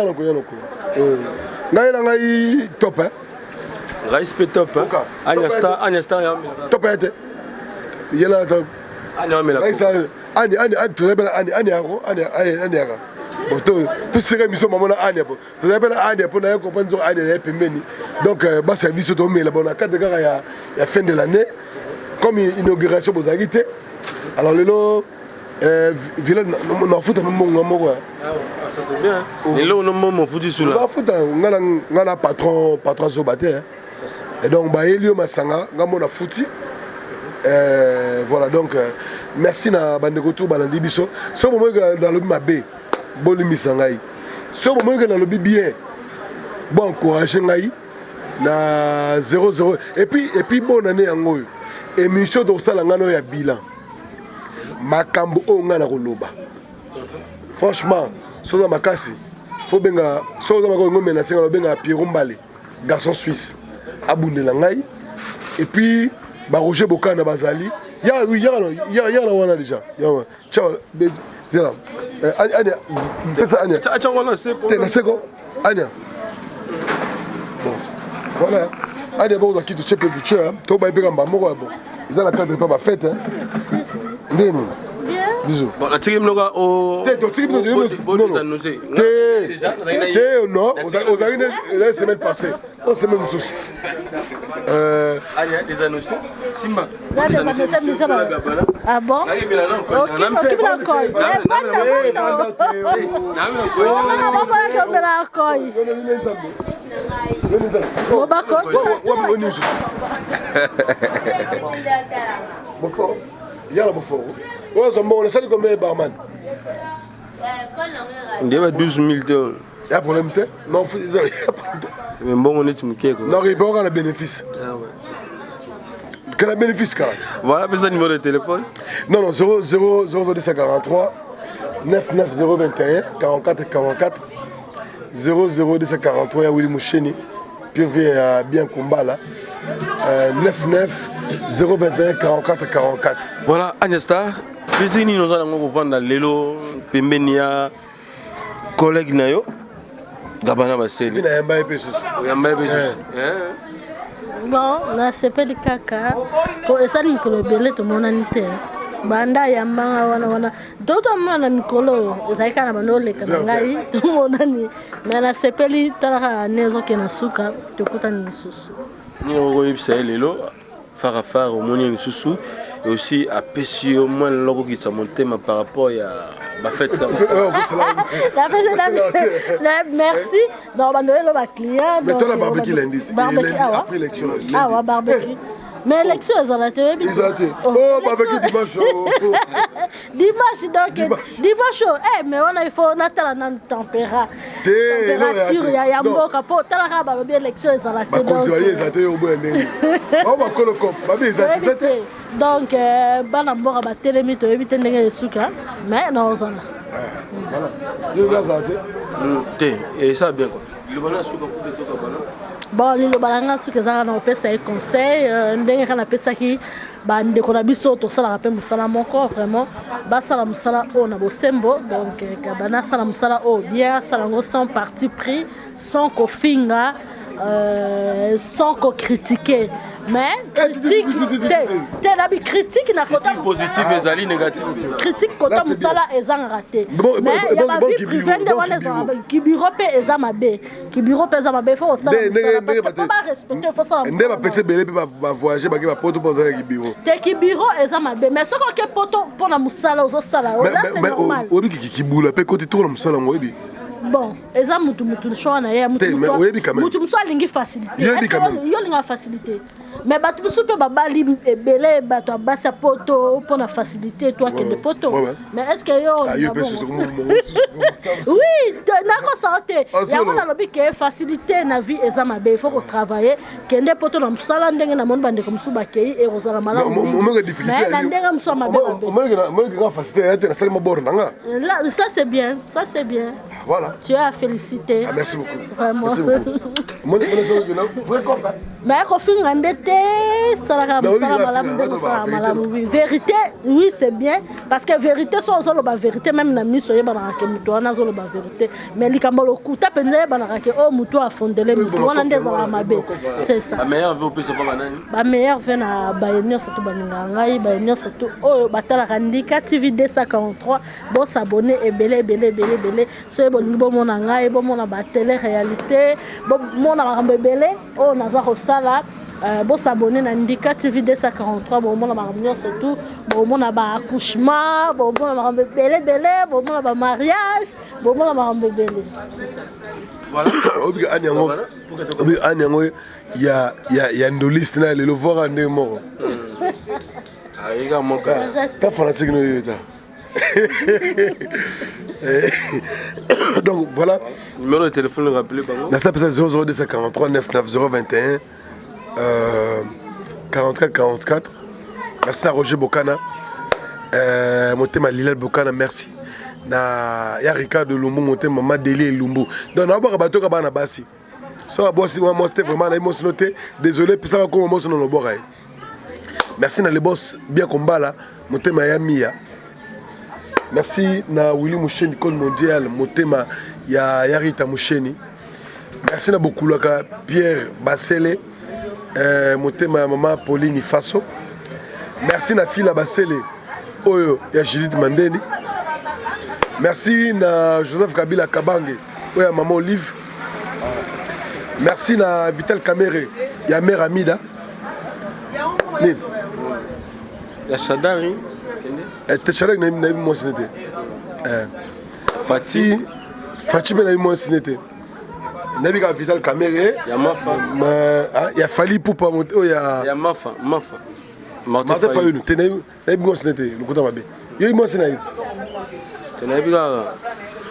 Speaker 2: ngai top hein
Speaker 1: Rais pe top hein Anya Star ya
Speaker 2: top hein yela ta
Speaker 1: Anya mela
Speaker 2: ani to bela ani yaka bon tout serait mission maman Anya bon to bela Anya pour na comprendre Anya ya pembeni donc ba service to mela bon na cadre ya fin de l'année comme inauguration bozagité alors le lot village na foot même mon
Speaker 1: ça c'est bien et là on mon foot sur là
Speaker 2: na foot ngana patron Zobaté et donc ba Elio Masanga ngamo na footy voilà donc merci na bandeko tout balandi biso so moment dans le mabe boli misangai so moment dans le bien bon encourager ngai na 0-0 et puis bonne année yango émission de sala ngano ya bilan makambo o ngana koloba franchement so na makasi faut benga so na makambo ngomena senga benga Pierre Mbale garçon suisse abundela ngai et puis ba Roger Bokana bazali ya na wana déjà ya ciao zela Anya pesa Anya
Speaker 1: acha wana c'est pour
Speaker 2: na seko Anya bon voilà Anya ba qui tu chepe du cheur to ba ipeka mbamoko bon ils ont la cadre pas ba fête hein ndeni bisous
Speaker 1: bon la tiki mnoga o
Speaker 2: te to tiki non non aux années la semaine passée on semaine sous
Speaker 1: Anya des annoncés Simba
Speaker 5: ah bon
Speaker 2: Bofo, il y a la Bofo. Oh, on a sali comme barman.
Speaker 1: Il y a 12 000 tonnes.
Speaker 2: Il y a un problème, non,
Speaker 1: mais bon, on est tout le monde.
Speaker 2: Non, il y a un bénéfice. Quel est le bénéfice, Karat?
Speaker 1: Voilà, mais ça, numéro de téléphone.
Speaker 2: Non, 00243 99021 44 44 00243, il y a Willy Moucheni, puis il y a bien Kumbala. 99 021 44 44.
Speaker 1: Voilà, Agnès-Star, plaisir nous allons vendre Lelo, Pembenia, collègue Nayo, Gabana Basseli.
Speaker 18: Bon, là c'est pas le caca. Pour ça, nous collabons tout le monde. Banda yamba wana d'autres mwana mikolo zaika na banole kana ngai tumonani na na sepeli tala nezo kena suka tukuta ni susu
Speaker 1: ni royipsa lelo fara au moni ni susu et aussi à Pessio moi logo qui monté ma par rapport à ma fête là
Speaker 18: merci dans banole ba client
Speaker 2: mais toi la barbecue lundi après l'élection
Speaker 18: ah barbecue. Mais l'élection, ils ont été.
Speaker 2: Oh, barbecue dimanche.
Speaker 18: Dimanche, donc. Dimanche, mais on a il faut attendre la température. Il y a un bon capot. T'as la rabe, bien l'élection, ils ont été. Donc, Banambora va télémite, éviter de sucre. Mais non, on a.
Speaker 2: Voilà.
Speaker 1: Et ça, bien quoi.
Speaker 18: Bon, les balanga ce que ça na opesa et conseil ndenge kana pesa ki ba ndeko na biso to sala rapé musala moko vraiment ba sala musala o na bosembo donc kabana sala musala o bien sala ngo sans parti pris sans kofinga sans critiquer mais critique t'es la critique na côté
Speaker 1: positif et zali négatif
Speaker 18: critique côté musala ezang raté mais il y a ma vie privée de wana qui bureau pe ezamabe qui bureau pe ezamabe faut ça parce que pas respecter faut ça
Speaker 2: ndé ba petit belé ba voyager ba ba poto poser qui bureau
Speaker 18: te qui bureau ezamabe mais ce que poto pour na musala ozo sala c'est normal
Speaker 2: obi qui bula pe côté tour na musala ngobi
Speaker 18: bon eza mutu choix na ye mutu mutu alingi facilité yo linga facilité mais batu biso pe babali ebele bato abasa poto pona facilité toi que de poto mais est-ce que yo oui nako sorte ya mona lobi que facilité na vie eza mabe il faut travailler kende poto na musala ndenge na monde bande comme suba kei et rozala mala mais na ndenge muso mabe
Speaker 2: moi facilité na salima bor nanga
Speaker 18: ça c'est bien
Speaker 2: voilà.
Speaker 18: Tu as félicité.
Speaker 2: Ah, merci beaucoup.
Speaker 18: Vraiment.
Speaker 2: Merci beaucoup.
Speaker 18: Mais vérité, oui, c'est bien. Parce que vérité, c'est la vérité. Même la mise, vérité. Mais les Cambolo, tu as oh, Moutou a fondé les Moutou. C'est ça.
Speaker 1: La meilleure veut c'est pas banane.
Speaker 18: La meilleure vient à Bayenio, surtout Baningangaï, Bayenio, surtout. Oh, Batala Randika, TV 243. Bon, s'abonner et belé. Bon mon angai bon mon ba télé réalité bon mon arambe belé on a voir ça là bon s'abonner na Ndika TV 243 bon mon arambe surtout bon mon ba accouchement bon mon arambe belé bon mon ba mariage bon mon arambe belé c'est ça
Speaker 1: voilà
Speaker 2: obi anyango il y a ndoliste na le voir ande mort
Speaker 1: ah il y a mon gars
Speaker 2: ta fanatique no yota donc voilà.
Speaker 1: Numéro de téléphone, rappelez pas.
Speaker 2: La SNAP c'est 00243 99021 44 44. Merci à Roger Bokana. Montema Lilel Bokana, merci. Na ya Ricardo Lumbu, Montema Maman Deli Lumbu. Donc on va bateau kabana basi. Sur la bosse, moi c'était vraiment la émotion notée. Désolé, puis ça va comme émotion dans le bord. Merci na les boss bien combat là. Montema Yamia. Merci na Willy Moucheni Code Mondial Motema ya Yarita Moucheni. Merci na beaucoup laka Pierre Basele Motema maman Pauline Faso. Merci na Fila Basele Oyo ya Judith Mandeni. Merci na Joseph Kabila Kabange Oya maman Olive. Merci na Vital Kamere ya mère Amida. Ni
Speaker 1: ya Shadari
Speaker 2: Tcharek na ibi mo sinete. Fati ben na ibi mo sinete. Nabi ka Vital Kamere.
Speaker 1: Ya Mafa.
Speaker 2: Ya Fali Poupa o ya
Speaker 1: Mafa.
Speaker 2: Martin Fayulu. Te na ibi mo sinete. Lukuta mabe. Yo ibi mo sinete.
Speaker 1: Te na ibi la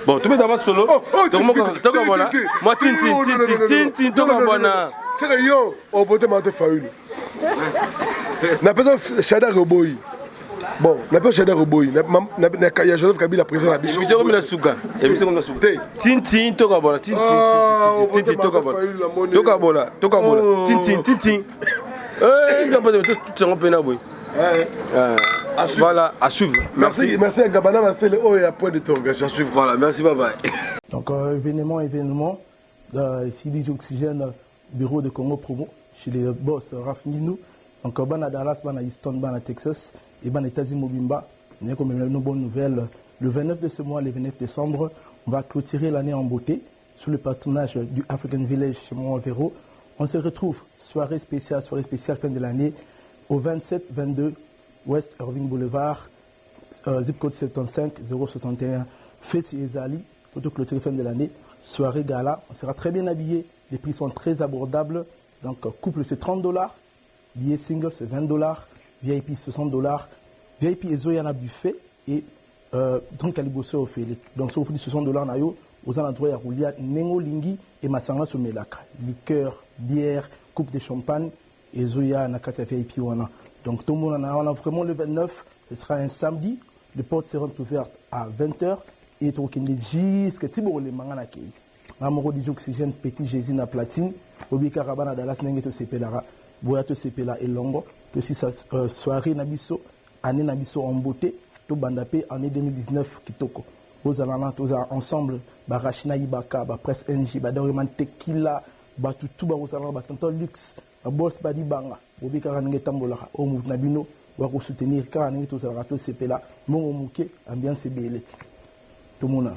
Speaker 1: Bon, tu mets d'abord solo. Toka bona. Moi Tintin toka bona.
Speaker 2: C'est yo, on vote Mate Fayoulou. Na personne Chada Roboy. Bon, na personne Chada Roboy. Na ya Joseph Kabila président la biso.
Speaker 1: Émission comme la souka. Émission comme la souka. Tintin toka bona. Tintin toka bona. Toka bona. Toka bona. Tintin. Tout ça on peut na boy. Voilà, à suivre.
Speaker 2: Merci à Gabana Marcel. Oh, il y a point d'interrogation à suivre.
Speaker 1: Voilà, merci, bye bye.
Speaker 14: Donc, événement, ici, DJ Oxygène, bureau de Congo Promo, chez les boss Raf Nginou. Donc, à Dallas, à Houston, à Texas, et à États-Unis, Mobimba. On a comme une bonne nouvelle. Le 29 de ce mois, le 29 décembre, on va clôturer l'année en beauté sous le patronage du African Village chez Mont-Véro. On se retrouve, soirée spéciale fin de l'année, au 27-22 West Irving Boulevard, zip code 75 061, Feti Ezali, photo clôture fin de l'année, soirée gala, on sera très bien habillé, les prix sont très abordables, donc couple c'est $30, billet single c'est $20, VIP $60, VIP et Zoyana buffet et drink à liboso au fait. Donc si vous faites $60 nayo, aux endroits à Roulia, Nengo Lingi et Masanga Soumelaka, liqueur, bière, coupe de champagne et Zoya Nakata VIP wana. Donc tout le monde on a vraiment le 29, ce sera un samedi, les portes seront ouvertes à 20h et tout le monde jusqu'à Tibo les mangana kei. Amoro DJ Oxygène petit Jésus na platine, Obika Rabana Dallas Nengeto Sepelara, Boyato Sepela et Longo, aussi sa soirée Nabiso, année Nabiso en beauté, tout bandapé année 2019 Kitoko. Aux alana tous ensemble, Barachina Ibaka, Presse NJ, Dauriman Tequila, Batutu Barosala, Batanto Luxe, Boss Badi Banga. Obika Range Tambola, au mouvement Nabino, ou soutenir car on est tous à rato Sepela, mon mouké, ambiance belé. Tout le monde.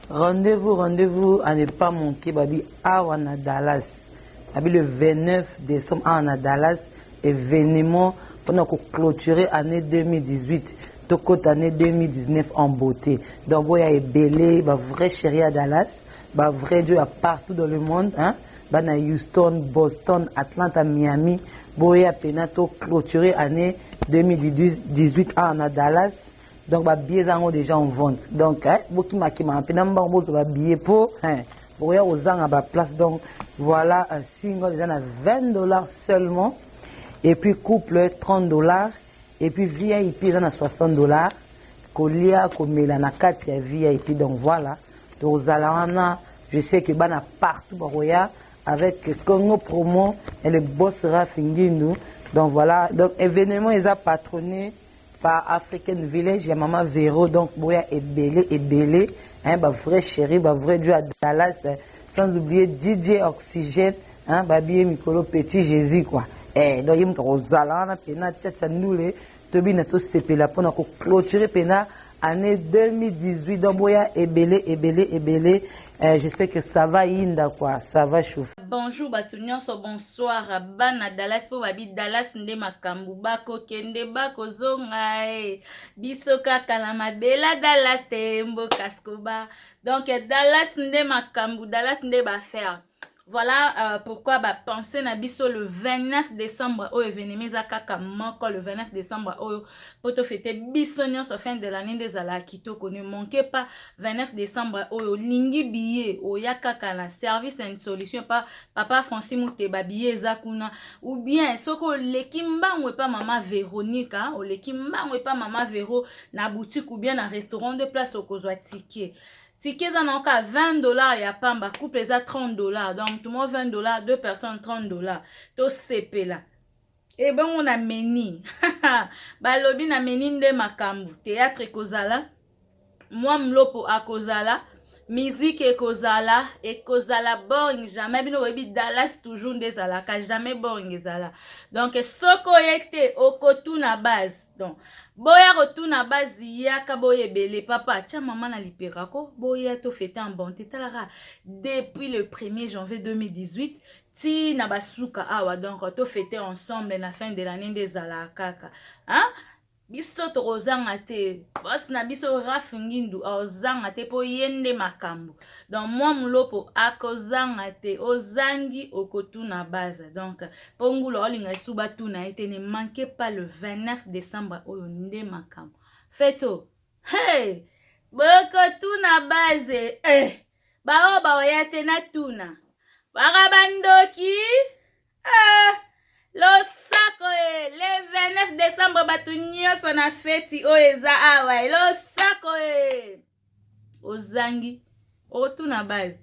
Speaker 3: Rendez-vous à ne pas manquer, Babi, à Dallas. Babi le 29 décembre à Dallas, événement pendant qu'on clôturer l'année 2018, tout côté année 2019 en beauté. Donc, il y a belé, vrai chéri à Dallas, vrai Dieu à partout dans le monde, hein. Bana Houston, Boston, Atlanta, Miami, Boya Penato clôturé année 2018 à Dallas. Donc ba billets sont déjà en vente. Donc beaucoup makima penamba on ba billet pour Boya aux gens à ba place. Donc voilà un single déjà à $20 seulement et puis couple $30 et puis VIP ils en a $60. Kolia komela na kati ya VIP donc voilà. Donc aux alana je sais que bana partout Boya avec Congo Promo et le boss Raf Nginou. Donc voilà, donc événement ils a patronné par African Village, il y a Maman Véro, donc Boya est belé, hein, bah vrai chéri, bah vrai Dieu à Dallas, sans oublier DJ Oxygène, hein, Babi Mikolo Petit Jésus quoi. Donc il me rozala, pena tête nous les, tobi na to sepela pour nous clôturer pena année 2018. Donc Boya est belé. Je sais que ça va inda quoi, ça va chauffer.
Speaker 19: Bonjour Batunion, bonsoir Bana Dallas pour Babi Dallas nde makambu bako kende bako zongae bisoka kalamabela Dallas tembo kaskoba. Donc Dallas nde makambu, Dallas nde ba faire. Voilà pourquoi bah penser na biso le 29 décembre au événement zakaka moko le 29 décembre au poto fêter biso nyonso fin de l'année des ala kitoko ne manquez pas 29 décembre au lingi billet au yakaka na service and solution pas papa Francis Muteba billet zakuna ou bien soko lekimba ou pas maman Véronique hein, au lekimba ou pas maman Véro na boutique ou bien na restaurant de place au kozwa ticket. Tickets en encore $20 et à Pamba, couple les à $30. Donc, tout le monde $20, deux personnes $30. Tout CP là. Et ben, on a meni. Balobi na meni de makambu. Théâtre kozala. Moi, mlopo a kozala. Musique et kozala boring jamais bino webi Dallas toujours des alaka jamais boring ezala donc soko yete okotu na base donc boya kotu na base yaka boye belé papa tia maman na liperako boya to fêter en bonté talara depuis le 1er janvier 2018 ti na basuka awa donc to fêter ensemble la fin de l'année des alaka hein. Biso tozanga te boss na biso Raf Nginou ozanga te po yende makambo donc moi mlopo akozanga te ozangi okotu na base donc pongulo olinga suba tu na été ne manquez pas le 29 décembre oyo nde makambo feto hey boko tuna base bao baoya tena tuna baka bandoki losako le 29 décembre batu nyonso na feti oyo eza awa losako ozangi otuna base